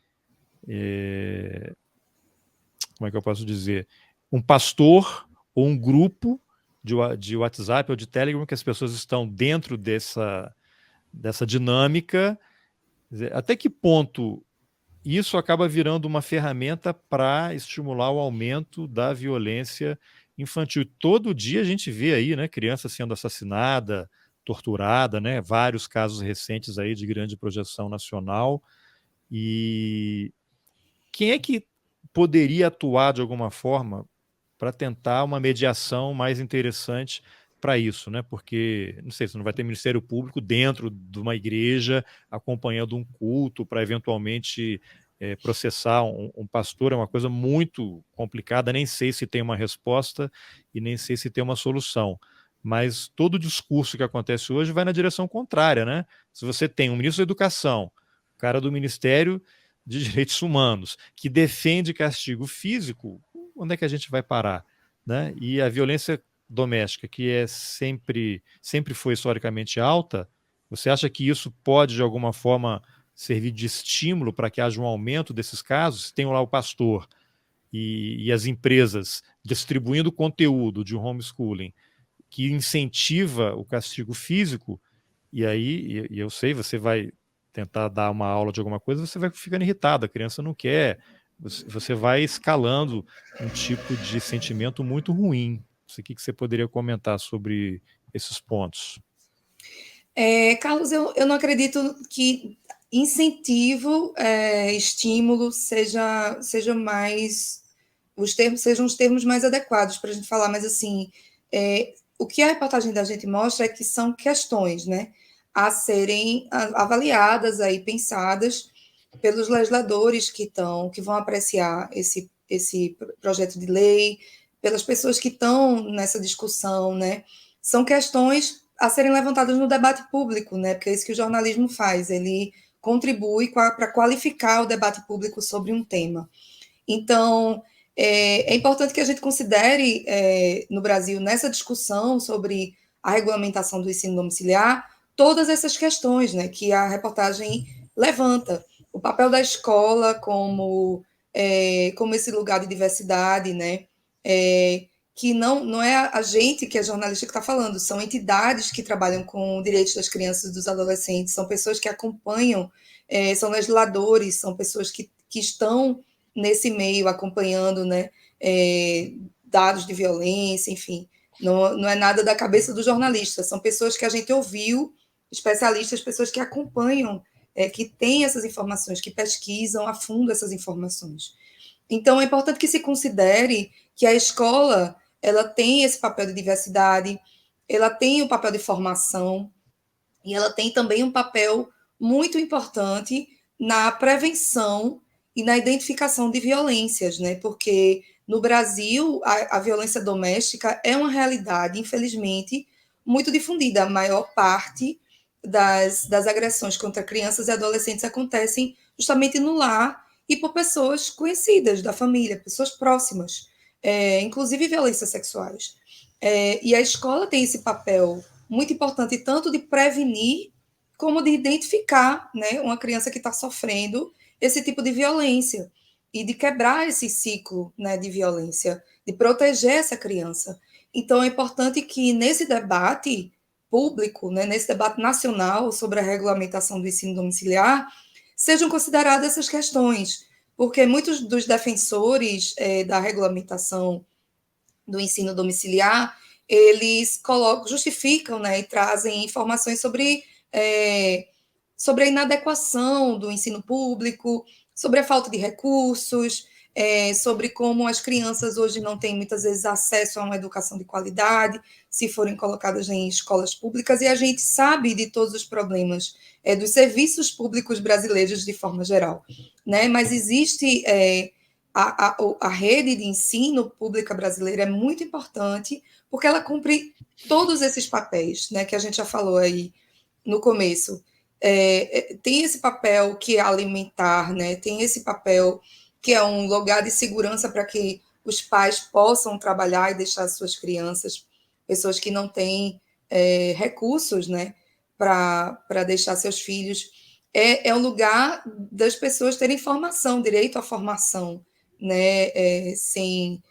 como é que eu posso dizer, um pastor ou um grupo de WhatsApp ou de Telegram que as pessoas estão dentro dessa dinâmica, até que ponto isso acaba virando uma ferramenta para estimular o aumento da violência infantil. Todo dia a gente vê aí, né, criança sendo assassinada, torturada, né, vários casos recentes aí de grande projeção nacional. E quem é que poderia atuar de alguma forma para tentar uma mediação mais interessante para isso, né? Porque, não sei, você não vai ter Ministério Público dentro de uma igreja acompanhando um culto para eventualmente processar um pastor, é uma coisa muito complicada, nem sei se tem uma resposta e nem sei se tem uma solução. Mas todo o discurso que acontece hoje vai na direção contrária, né? Se você tem um ministro da Educação, o cara do Ministério de Direitos Humanos, que defende castigo físico, onde é que a gente vai parar, né? E a violência doméstica, que sempre foi historicamente alta, você acha que isso pode, de alguma forma, servir de estímulo para que haja um aumento desses casos? Tem lá o pastor e as empresas distribuindo conteúdo de homeschooling que incentiva o castigo físico, e aí, e eu sei, você vai tentar dar uma aula de alguma coisa, você vai ficando irritado, a criança não quer, você vai escalando um tipo de sentimento muito ruim. O que você poderia comentar sobre esses pontos? Carlos, eu não acredito que incentivo, estímulo seja mais sejam os termos mais adequados para a gente falar, mas assim, o que a reportagem da gente mostra é que são questões, né, a serem avaliadas aí, pensadas pelos legisladores que vão apreciar esse projeto de lei, pelas pessoas que estão nessa discussão, né? São questões a serem levantadas no debate público, né? Porque é isso que o jornalismo faz, ele contribui para qualificar o debate público sobre um tema. Então, é importante que a gente considere, no Brasil, nessa discussão sobre a regulamentação do ensino domiciliar, todas essas questões, né, que a reportagem levanta. O papel da escola como esse lugar de diversidade, né? Que não é a gente que é jornalista que está falando, são entidades que trabalham com direitos das crianças e dos adolescentes, são pessoas que acompanham, são legisladores, são pessoas que estão nesse meio acompanhando, né, dados de violência, enfim. Não é nada da cabeça do jornalista, são pessoas que a gente ouviu, especialistas, pessoas que acompanham, que têm essas informações, que pesquisam a fundo essas informações. Então, é importante que se considere que a escola ela tem esse papel de diversidade, ela tem um papel de formação, e ela tem também um papel muito importante na prevenção e na identificação de violências, né? Porque no Brasil a violência doméstica é uma realidade, infelizmente, muito difundida. A maior parte das agressões contra crianças e adolescentes acontecem justamente no lar e por pessoas conhecidas da família, pessoas próximas, inclusive violências sexuais. E a escola tem esse papel muito importante, tanto de prevenir, como de identificar, né, uma criança que está sofrendo esse tipo de violência, e de quebrar esse ciclo, né, de violência, de proteger essa criança. Então, é importante que nesse debate público, né, nesse debate nacional sobre a regulamentação do ensino domiciliar, sejam consideradas essas questões, porque muitos dos defensores da regulamentação do ensino domiciliar, eles justificam, né, e trazem informações sobre a inadequação do ensino público, sobre a falta de recursos, sobre como as crianças hoje não têm muitas vezes acesso a uma educação de qualidade, se forem colocadas em escolas públicas, e a gente sabe de todos os problemas dos serviços públicos brasileiros de forma geral, né? Mas existe a rede de ensino pública brasileira é muito importante, porque ela cumpre todos esses papéis, né, que a gente já falou aí no começo. Tem esse papel que é alimentar, né, tem esse papel que é um lugar de segurança para que os pais possam trabalhar e deixar suas crianças, pessoas que não têm recursos, né, para deixar seus filhos. É um lugar das pessoas terem formação, direito à formação, né, sem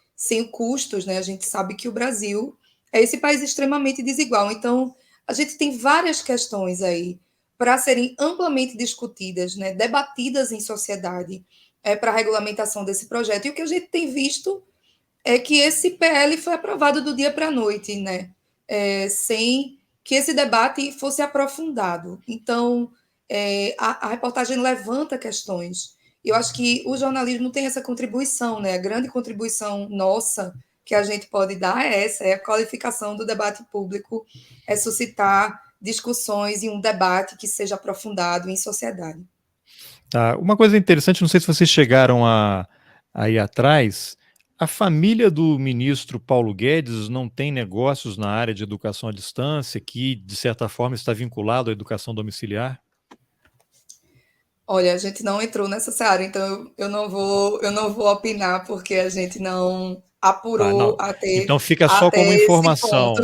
custos, né? A gente sabe que o Brasil é esse país extremamente desigual. Então, a gente tem várias questões aí para serem amplamente discutidas, né, debatidas em sociedade, para a regulamentação desse projeto. E o que a gente tem visto é que esse PL foi aprovado do dia para a noite, né, sem que esse debate fosse aprofundado. Então, a reportagem levanta questões. Eu acho que o jornalismo tem essa contribuição, né? A grande contribuição nossa que a gente pode dar é essa, é a qualificação do debate público, é suscitar discussões e um debate que seja aprofundado em sociedade. Tá. Uma coisa interessante, não sei se vocês chegaram a ir atrás, a família do ministro Paulo Guedes não tem negócios na área de educação à distância, que, de certa forma, está vinculado à educação domiciliar? Olha, a gente não entrou nessa seara, então eu não vou opinar, porque a gente não Tá, apurou não. Então fica só como até esse ponto. informação.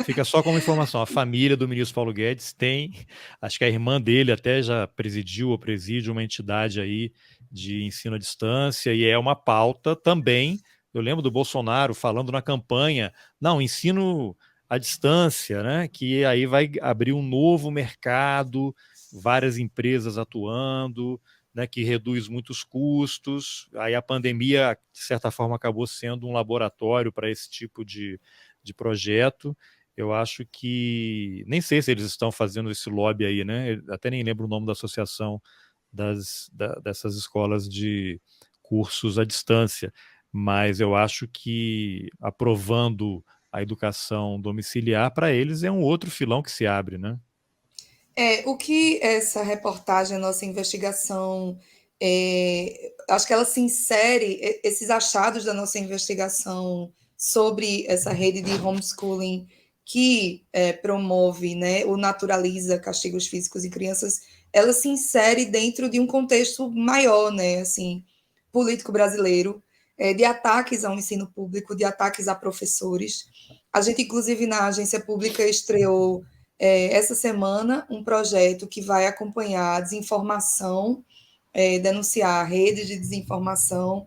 Fica só como informação. A família do ministro Paulo Guedes tem, acho que a irmã dele até já presidiu ou preside uma entidade aí de ensino à distância, e é uma pauta também. Eu lembro do Bolsonaro falando na campanha, não, ensino à distância, né? Que aí vai abrir um novo mercado, várias empresas atuando, né, que reduz muitos custos. Aí a pandemia, de certa forma, acabou sendo um laboratório para esse tipo de projeto. Eu acho que, nem sei se eles estão fazendo esse lobby aí, né? Eu até nem lembro o nome da associação dessas escolas de cursos à distância, mas eu acho que aprovando a educação domiciliar, para eles é um outro filão que se abre, né? O que essa reportagem, a nossa investigação, acho que ela se insere, esses achados da nossa investigação sobre essa rede de homeschooling que promove, né, ou naturaliza castigos físicos em crianças, ela se insere dentro de um contexto maior, né, assim, político brasileiro, de ataques ao ensino público, de ataques a professores. A gente, inclusive, na agência pública, estreou essa semana um projeto que vai acompanhar a desinformação denunciar redes de desinformação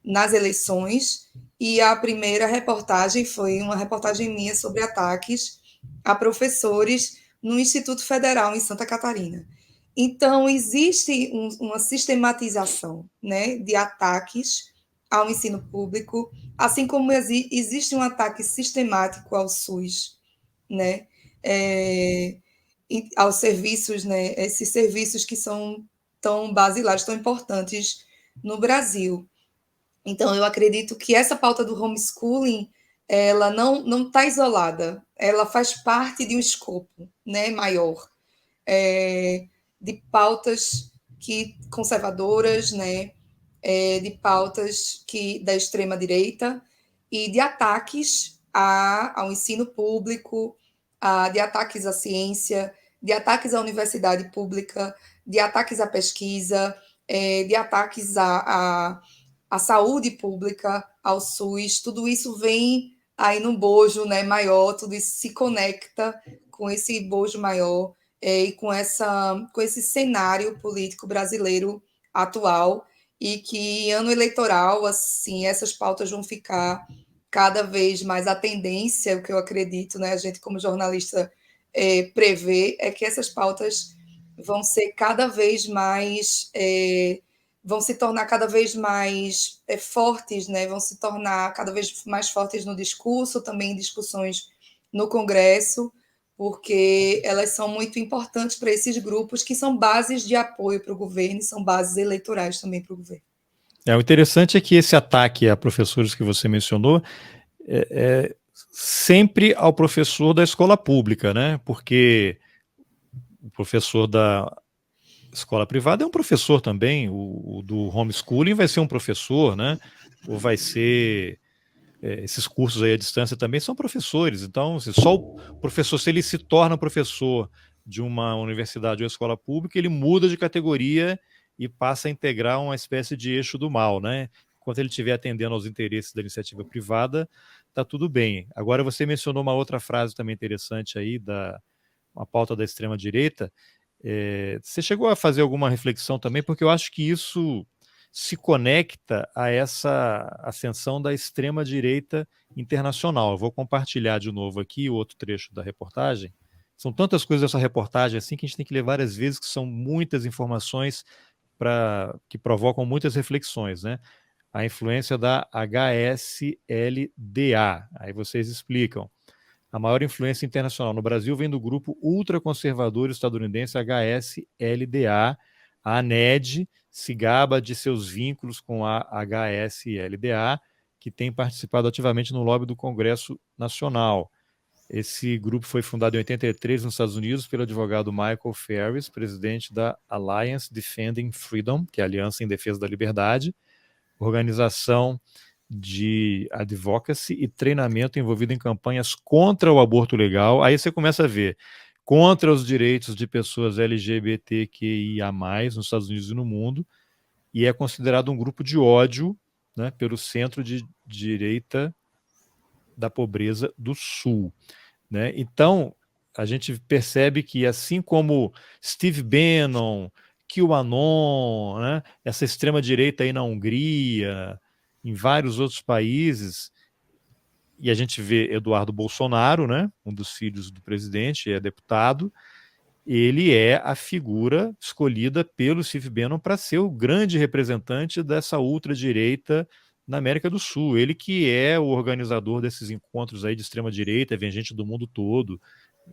nas eleições, e a primeira reportagem foi uma reportagem minha sobre ataques a professores no Instituto Federal em Santa Catarina. Então, existe uma sistematização, né, de ataques ao ensino público, assim como existe um ataque sistemático ao SUS, né, aos serviços, né, esses serviços que são tão basilares, tão importantes no Brasil. Então, eu acredito que essa pauta do homeschooling, ela não está isolada, ela faz parte de um escopo, né, maior, de pautas conservadoras, né, de pautas da extrema-direita e de ataques ao ensino público, de ataques à ciência, de ataques à universidade pública, de ataques à pesquisa, de ataques à saúde pública, ao SUS. Tudo isso vem aí num bojo, né, maior, tudo isso se conecta com esse bojo maior e com esse cenário político brasileiro atual, e que ano eleitoral, assim, essas pautas vão ficar cada vez mais a tendência, o que eu acredito, né, a gente como jornalista prevê, é que essas pautas vão ser cada vez mais, vão se tornar cada vez mais fortes, né, vão se tornar cada vez mais fortes no discurso, também em discussões no Congresso, porque elas são muito importantes para esses grupos que são bases de apoio para o governo e são bases eleitorais também para o governo. O interessante é que esse ataque a professores que você mencionou é sempre ao professor da escola pública, né? Porque o professor da escola privada é um professor também, o do homeschooling vai ser um professor, né? Ou vai ser... esses cursos aí à distância também são professores, então só o professor, se ele se torna professor de uma universidade ou escola pública, ele muda de categoria e passa a integrar uma espécie de eixo do mal, né? Enquanto ele estiver atendendo aos interesses da iniciativa privada, está tudo bem. Agora você mencionou uma outra frase também interessante aí, uma pauta da extrema-direita. Você chegou a fazer alguma reflexão também, porque eu acho que isso se conecta a essa ascensão da extrema-direita internacional. Eu vou compartilhar de novo aqui o outro trecho da reportagem. São tantas coisas dessa reportagem assim que a gente tem que ler várias vezes, que são muitas informações que provocam muitas reflexões, né? A influência da HSLDA. Aí vocês explicam. A maior influência internacional no Brasil vem do grupo ultraconservador estadunidense HSLDA. A ANED se gaba de seus vínculos com a HSLDA, que tem participado ativamente no lobby do Congresso Nacional. Esse grupo foi fundado em 83 nos Estados Unidos pelo advogado Michael Ferris, presidente da Alliance Defending Freedom, que é a Aliança em Defesa da Liberdade, organização de advocacy e treinamento envolvido em campanhas contra o aborto legal. Aí você começa a ver contra os direitos de pessoas LGBTQIA+, nos Estados Unidos e no mundo, e é considerado um grupo de ódio, né, pelo centro de direita da pobreza do Sul, né? Então, a gente percebe que, assim como Steve Bannon, QAnon, né, essa extrema-direita aí na Hungria, em vários outros países, e a gente vê Eduardo Bolsonaro, né, um dos filhos do presidente, é deputado, ele é a figura escolhida pelo Steve Bannon para ser o grande representante dessa ultradireita na América do Sul. Ele que é o organizador desses encontros aí de extrema-direita, vem gente do mundo todo,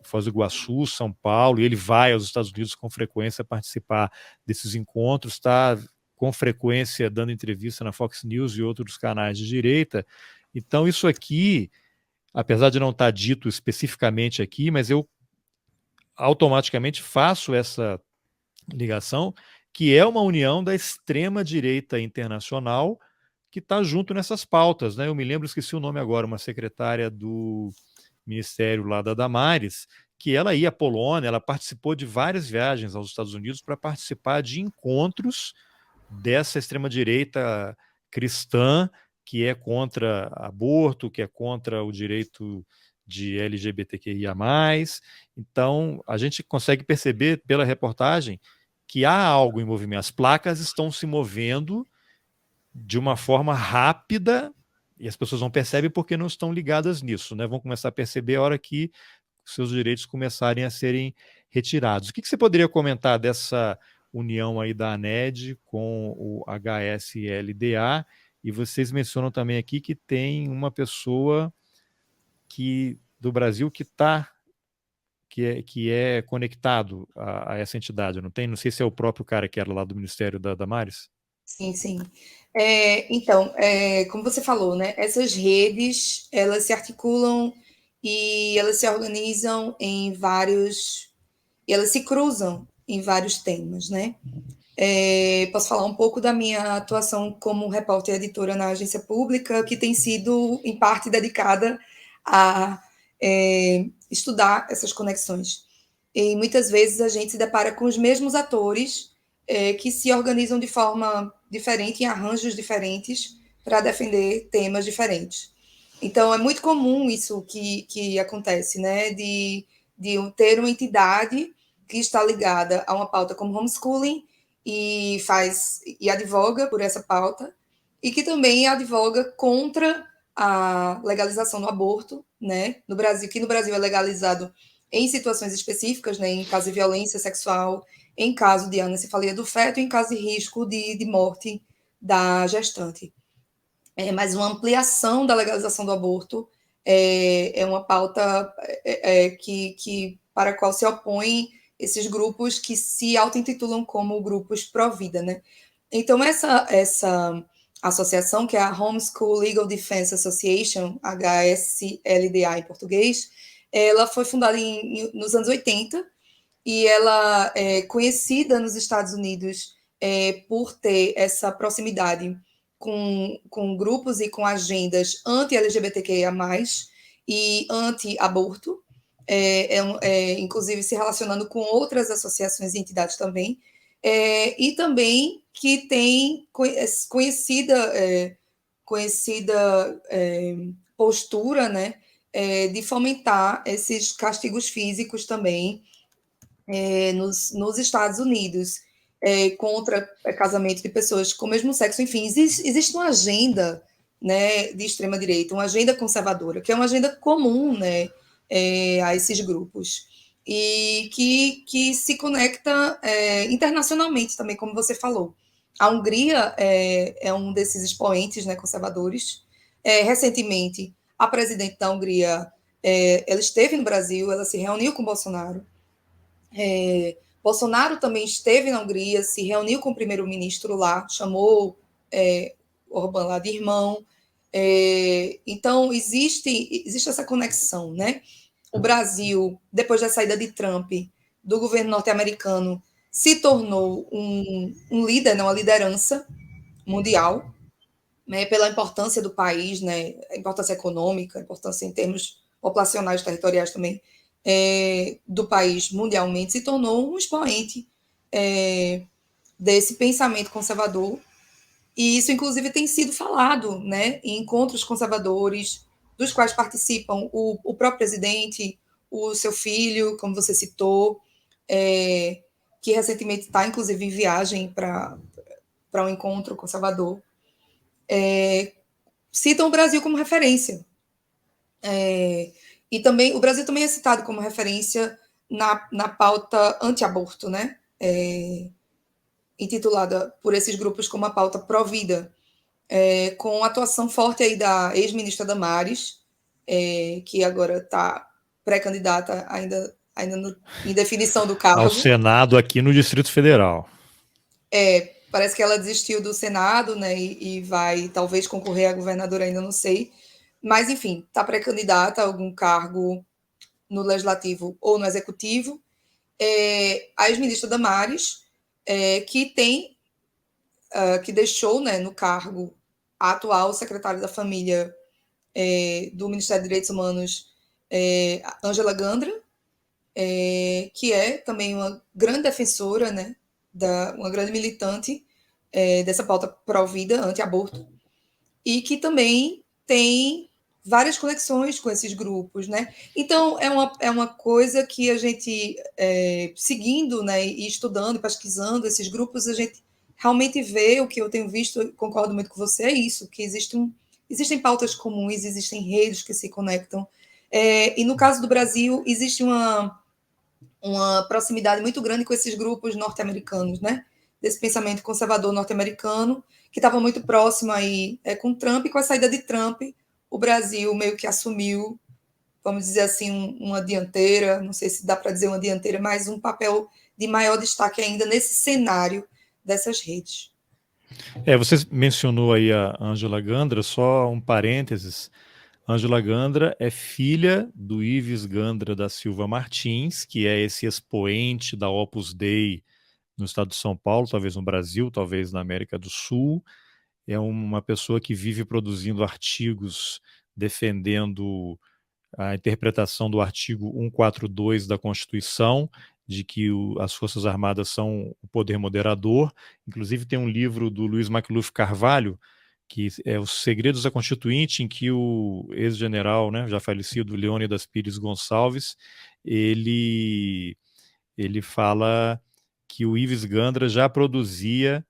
Foz do Iguaçu, São Paulo, e ele vai aos Estados Unidos com frequência participar desses encontros, está com frequência dando entrevista na Fox News e outros canais de direita. Então isso aqui, apesar de não estar dito especificamente aqui, mas eu automaticamente faço essa ligação, que é uma união da extrema-direita internacional que está junto nessas pautas, né? Eu me lembro, esqueci o nome agora, uma secretária do Ministério lá da Damares, que ela ia à Polônia, ela participou de várias viagens aos Estados Unidos para participar de encontros dessa extrema-direita cristã, que é contra aborto, que é contra o direito de LGBTQIA+. Então, a gente consegue perceber pela reportagem que há algo em movimento. As placas estão se movendo de uma forma rápida e as pessoas não percebem porque não estão ligadas nisso, né? Vão começar a perceber a hora que seus direitos começarem a serem retirados. O que você poderia comentar dessa união aí da ANED com o HSLDA? E vocês mencionam também aqui que tem uma pessoa do Brasil que é conectado a essa entidade, não tem? Não sei se é o próprio cara que era lá do Ministério da Damares. Sim, sim. Então, como você falou, né, essas redes, elas se articulam e elas se organizam em vários... E elas se cruzam em vários temas, né? Posso falar um pouco da minha atuação como repórter editora na agência pública, que tem sido, em parte, dedicada a estudar essas conexões. E muitas vezes a gente se depara com os mesmos atores que se organizam de forma diferente, em arranjos diferentes, para defender temas diferentes. Então, é muito comum isso que acontece, né? De ter uma entidade que está ligada a uma pauta como homeschooling e advoga por essa pauta, e que também advoga contra a legalização do aborto, né? No Brasil, que no Brasil é legalizado em situações específicas, né? Em caso de violência sexual, em caso de anencefalia do feto, em caso de risco de morte da gestante. Mas uma ampliação da legalização do aborto é uma pauta para a qual se opõem esses grupos que se auto-intitulam como grupos pró-vida, né? Então, essa associação, que é a Homeschool Legal Defense Association, HSLDA em português, ela foi fundada nos anos 80 e ela é conhecida nos Estados Unidos por ter essa proximidade com grupos e com agendas anti-LGBTQIA+, e anti-aborto, inclusive se relacionando com outras associações e entidades também, e também que tem conhecida postura, né, de fomentar esses castigos físicos também nos Estados Unidos, contra casamento de pessoas com o mesmo sexo. Enfim, existe uma agenda, né, de extrema-direita, uma agenda conservadora, que é uma agenda comum, né, a esses grupos, e que se conecta internacionalmente também, como você falou. A Hungria é um desses expoentes, né, conservadores. Recentemente, a presidente da Hungria ela esteve no Brasil, ela se reuniu com Bolsonaro. Bolsonaro também esteve na Hungria, se reuniu com o primeiro-ministro lá, chamou Orbán lá de irmão. Então, existe essa conexão, né? O Brasil, depois da saída de Trump, do governo norte-americano, se tornou um líder, uma liderança mundial, né, pela importância do país, né, a importância econômica, a importância em termos populacionais, territoriais também, do país mundialmente, se tornou um expoente desse pensamento conservador. E isso, inclusive, tem sido falado, né, em encontros conservadores, dos quais participam o próprio presidente, o seu filho, como você citou, que recentemente está, inclusive, em viagem para um encontro conservador. Citam o Brasil como referência. E também o Brasil também é citado como referência na pauta anti-aborto, né? Intitulada por esses grupos como a pauta pró-vida, com atuação forte aí da ex-ministra Damares, que agora está pré-candidata ainda em definição do cargo. Ao Senado aqui no Distrito Federal. Parece que ela desistiu do Senado, né, e vai talvez concorrer a governadora, ainda não sei. Mas, enfim, está pré-candidata a algum cargo no Legislativo ou no Executivo. A ex-ministra Damares, que deixou, né, no cargo a atual secretária da Família do Ministério dos Direitos Humanos, Ângela Gandra, que é também uma grande defensora, né, uma grande militante dessa pauta pró-vida, anti-aborto, e que também tem várias conexões com esses grupos, né? Então, é uma coisa que a gente, seguindo, né, e estudando, pesquisando esses grupos, a gente realmente vê o que eu tenho visto, concordo muito com você, é isso, que existem pautas comuns, existem redes que se conectam. E no caso do Brasil, existe uma proximidade muito grande com esses grupos norte-americanos, né? Desse pensamento conservador norte-americano, que estava muito próximo aí com Trump, e com a saída de Trump, o Brasil meio que assumiu, vamos dizer assim, uma dianteira, não sei se dá para dizer uma dianteira, mas um papel de maior destaque ainda nesse cenário dessas redes. Você mencionou aí a Ângela Gandra, só um parênteses. Ângela Gandra é filha do Ives Gandra da Silva Martins, que é esse expoente da Opus Dei no estado de São Paulo, talvez no Brasil, talvez na América do Sul. É uma pessoa que vive produzindo artigos defendendo a interpretação do artigo 142 da Constituição, de que as Forças Armadas são o poder moderador. Inclusive tem um livro do Luiz McLuff Carvalho, que é Os Segredos da Constituinte, em que o ex-general, né, já falecido, Leônidas Pires Gonçalves, ele fala que o Ives Gandra já produzia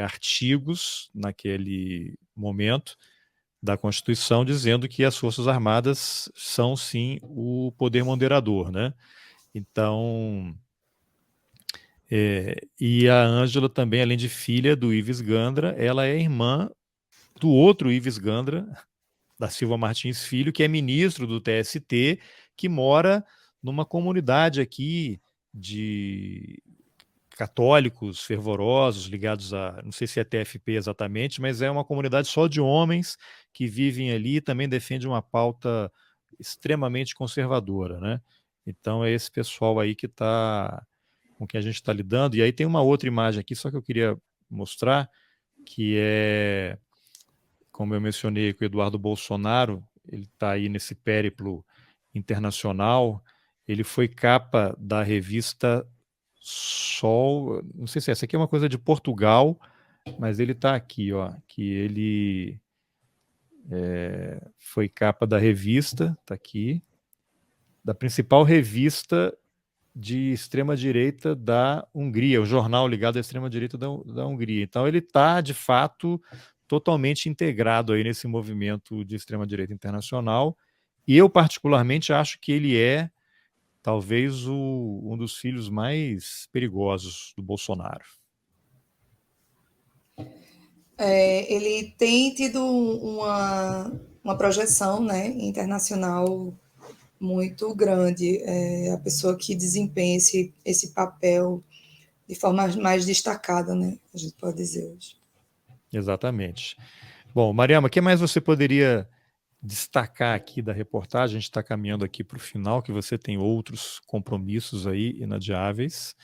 artigos naquele momento da Constituição dizendo que as Forças Armadas são, sim, o poder moderador, né? Então, e a Ângela também, além de filha do Ives Gandra, ela é irmã do outro Ives Gandra, da Silva Martins Filho, que é ministro do TST, que mora numa comunidade aqui de católicos fervorosos, ligados a, não sei se é TFP exatamente, mas é uma comunidade só de homens que vivem ali e também defende uma pauta extremamente conservadora, né? Então é esse pessoal aí que está com quem a gente está lidando. E aí tem uma outra imagem aqui, só que eu queria mostrar, que é, como eu mencionei com o Eduardo Bolsonaro, ele está aí nesse périplo internacional, ele foi capa da revista Sol, não sei se essa aqui é uma coisa de Portugal, mas ele está aqui, ó, que ele foi capa da revista, está aqui, da principal revista de extrema-direita da Hungria, o jornal ligado à extrema-direita da Hungria. Então ele está, de fato, totalmente integrado aí nesse movimento de extrema-direita internacional, e eu particularmente acho que ele é talvez um dos filhos mais perigosos do Bolsonaro. Ele tem tido uma projeção, né, internacional muito grande. A pessoa que desempenha esse papel de forma mais destacada, né, a gente pode dizer hoje. Exatamente. Bom, Mariama, o que mais você poderia destacar aqui da reportagem? A gente está caminhando aqui para o final, que você tem outros compromissos aí inadiáveis.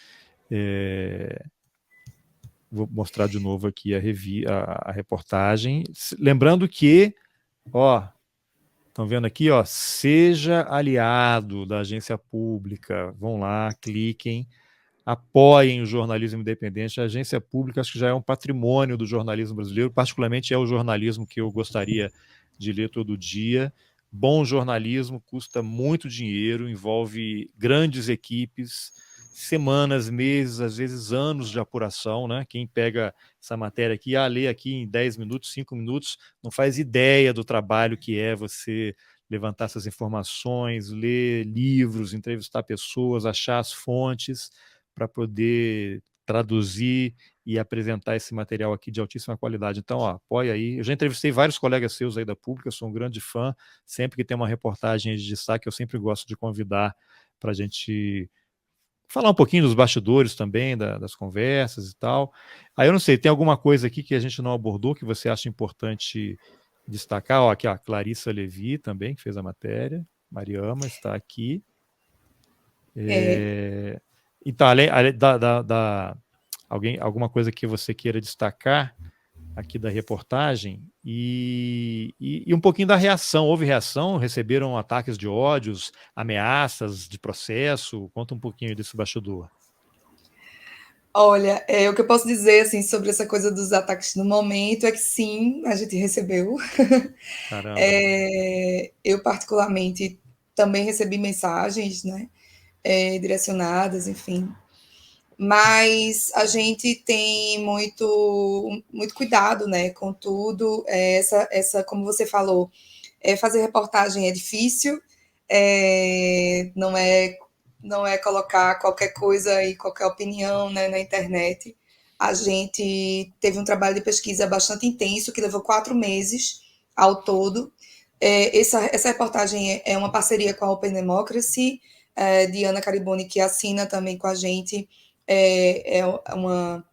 Vou mostrar de novo aqui a reportagem. Lembrando que, estão vendo aqui, seja aliado da agência pública. Vão lá, cliquem, apoiem o jornalismo independente. A agência pública acho que já é um patrimônio do jornalismo brasileiro, particularmente é o jornalismo que eu gostaria de ler todo dia. Bom jornalismo custa muito dinheiro, envolve grandes equipes, semanas, meses, às vezes anos de apuração, né? Quem pega essa matéria aqui, lê aqui em 10 minutos, 5 minutos, não faz ideia do trabalho que é você levantar essas informações, ler livros, entrevistar pessoas, achar as fontes para poder traduzir e apresentar esse material aqui de altíssima qualidade. Então, apoia aí. Eu já entrevistei vários colegas seus aí da Pública, sou um grande fã. Sempre que tem uma reportagem de destaque, eu sempre gosto de convidar para a gente falar um pouquinho dos bastidores também, das conversas e tal. Aí eu não sei, tem alguma coisa aqui que a gente não abordou que você acha importante destacar? Aqui a Clarissa Levi também, que fez a matéria. Mariama está aqui. Então, além alguma coisa que você queira destacar aqui da reportagem e um pouquinho da reação. Houve reação? Receberam ataques de ódios, ameaças de processo? Conta um pouquinho desse bastidor. Olha, o que eu posso dizer assim sobre essa coisa dos ataques no momento é que sim, a gente recebeu. Caramba. Eu particularmente também recebi mensagens, né, direcionadas, enfim. Mas a gente tem muito cuidado, né, com tudo. Como você falou, fazer reportagem é difícil, não é colocar qualquer coisa e qualquer opinião, né, na internet. A gente teve um trabalho de pesquisa bastante intenso, que levou 4 meses ao todo. Essa reportagem é uma parceria com a Open Democracy, de Ana Caribone, que assina também com a gente, é uma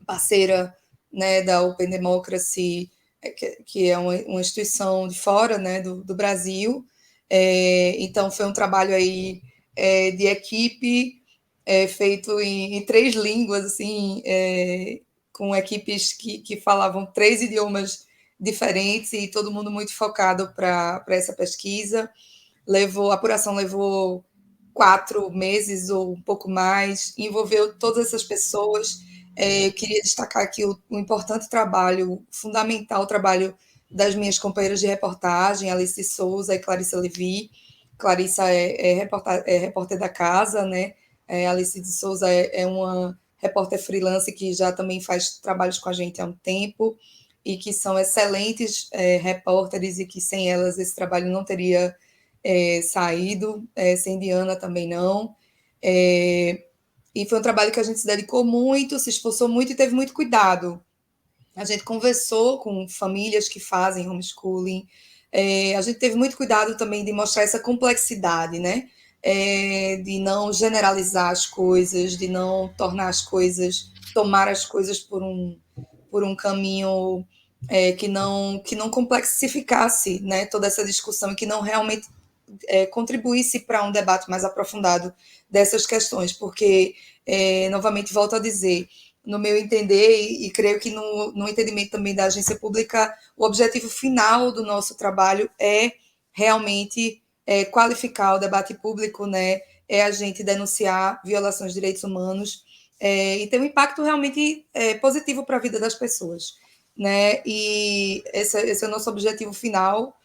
parceira, né, da Open Democracy, que é uma instituição de fora, né, do Brasil. Então, foi um trabalho aí de equipe, feito em 3 línguas, assim, com equipes que falavam 3 idiomas diferentes e todo mundo muito focado para essa pesquisa. A apuração levou 4 meses ou um pouco mais, envolveu todas essas pessoas. Eu queria destacar aqui o importante trabalho, fundamental trabalho das minhas companheiras de reportagem, Alice Souza e Clarissa Levi. Clarissa é repórter da casa, né? Alice de Souza é uma repórter freelance que já também faz trabalhos com a gente há um tempo e que são excelentes repórteres e que sem elas esse trabalho não teria saído, sem Diana também não. E foi um trabalho que a gente se dedicou muito, se esforçou muito e teve muito cuidado. A gente conversou com famílias que fazem homeschooling, a gente teve muito cuidado também de mostrar essa complexidade, né? De não generalizar as coisas, de não tomar as coisas por um caminho que não complexificasse, né, toda essa discussão e que não realmente contribuísse para um debate mais aprofundado dessas questões, porque, novamente, volto a dizer, no meu entender, e creio que no entendimento também da agência pública, o objetivo final do nosso trabalho é realmente qualificar o debate público, né? É a gente denunciar violações de direitos humanos e ter um impacto realmente positivo para a vida das pessoas, né? E esse é o nosso objetivo final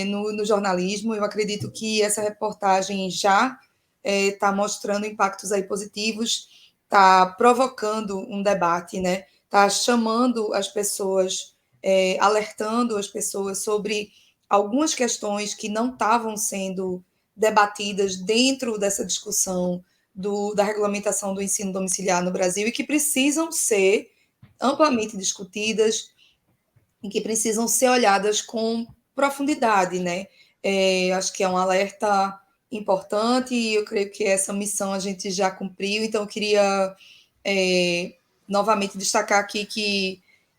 no jornalismo. Eu acredito que essa reportagem já está mostrando impactos aí positivos, está provocando um debate, né? Está chamando as pessoas, alertando as pessoas sobre algumas questões que não estavam sendo debatidas dentro dessa discussão da regulamentação do ensino domiciliar no Brasil e que precisam ser amplamente discutidas e que precisam ser olhadas com profundidade, né? Acho que é um alerta importante e eu creio que essa missão a gente já cumpriu, então eu queria novamente destacar aqui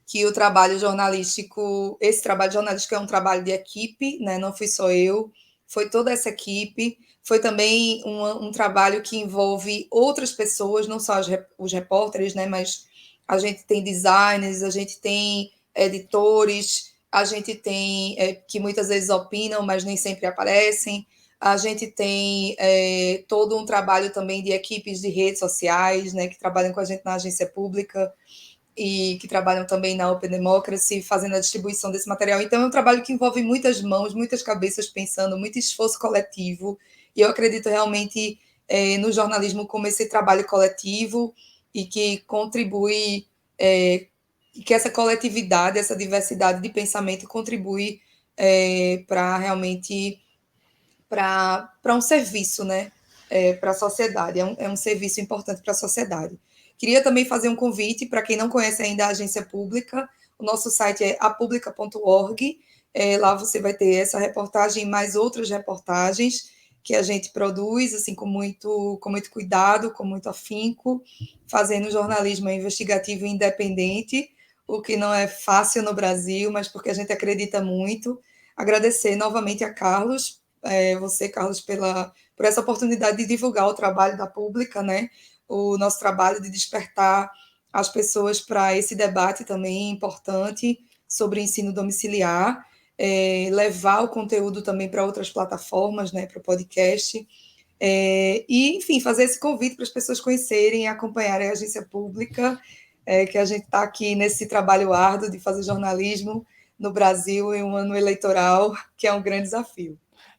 que o trabalho jornalístico, esse trabalho jornalístico é um trabalho de equipe, né? Não fui só eu, foi toda essa equipe, foi também um trabalho que envolve outras pessoas, não só os repórteres, né? Mas a gente tem designers, a gente tem editores, a gente tem que muitas vezes opinam, mas nem sempre aparecem. A gente tem todo um trabalho também de equipes de redes sociais, né, que trabalham com a gente na agência pública e que trabalham também na Open Democracy, fazendo a distribuição desse material. Então, é um trabalho que envolve muitas mãos, muitas cabeças pensando, muito esforço coletivo. E eu acredito realmente no jornalismo como esse trabalho coletivo e que contribui que essa coletividade, essa diversidade de pensamento contribui para realmente para um serviço, né? Para a sociedade, é um serviço importante para a sociedade. Queria também fazer um convite para quem não conhece ainda a agência pública, o nosso site é apublica.org, lá você vai ter essa reportagem e mais outras reportagens que a gente produz, assim, com muito cuidado, com muito afinco, fazendo jornalismo investigativo e independente, o que não é fácil no Brasil, mas porque a gente acredita muito. Agradecer novamente a Carlos, você, Carlos, por essa oportunidade de divulgar o trabalho da Pública, né? O nosso trabalho de despertar as pessoas para esse debate também importante sobre ensino domiciliar, levar o conteúdo também para outras plataformas, né, para o podcast. E, enfim, fazer esse convite para as pessoas conhecerem e acompanharem a agência pública, que a gente está aqui nesse trabalho árduo de fazer jornalismo no Brasil em um ano eleitoral, que é um grande desafio.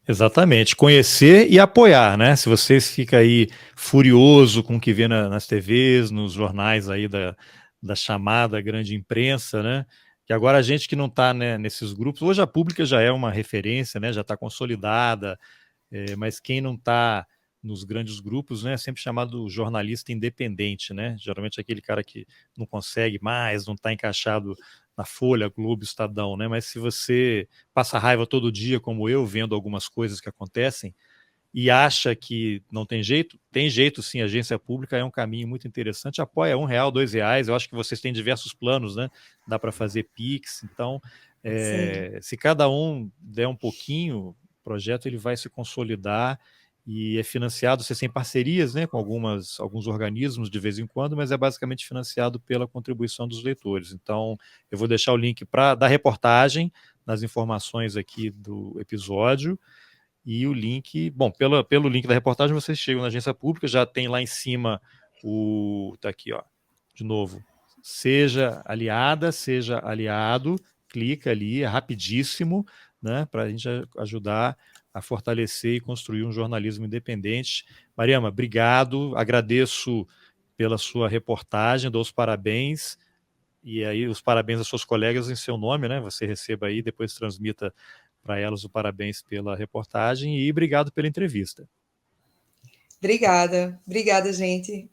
Exatamente, conhecer e apoiar, né? Se você fica aí furioso com o que vê nas TVs, nos jornais aí da chamada grande imprensa, né? Que agora a gente que não está, né, nesses grupos, hoje a pública já é uma referência, né? Já está consolidada, mas quem não está nos grandes grupos, né, é sempre chamado jornalista independente, né? Geralmente aquele cara que não consegue mais, não está encaixado na Folha, Globo, Estadão, né? Mas se você passa raiva todo dia, como eu, vendo algumas coisas que acontecem, e acha que não tem jeito sim, a agência pública é um caminho muito interessante, apoia R$1, R$2, eu acho que vocês têm diversos planos, né? Dá para fazer Pix, então, se cada um der um pouquinho, o projeto ele vai se consolidar e é financiado, você tem parcerias, né, com alguns organismos de vez em quando, mas é basicamente financiado pela contribuição dos leitores. Então, eu vou deixar o link da reportagem nas informações aqui do episódio e o link, bom, pelo link da reportagem vocês chegam na agência pública, já tem lá em cima tá aqui, ó, de novo, seja aliada, seja aliado, clica ali, é rapidíssimo, né, para a gente ajudar a fortalecer e construir um jornalismo independente. Mariama, obrigado, agradeço pela sua reportagem, dou os parabéns, e aí os parabéns aos seus colegas em seu nome, né, você receba aí, depois transmita para elas o parabéns pela reportagem e obrigado pela entrevista. Obrigada, gente.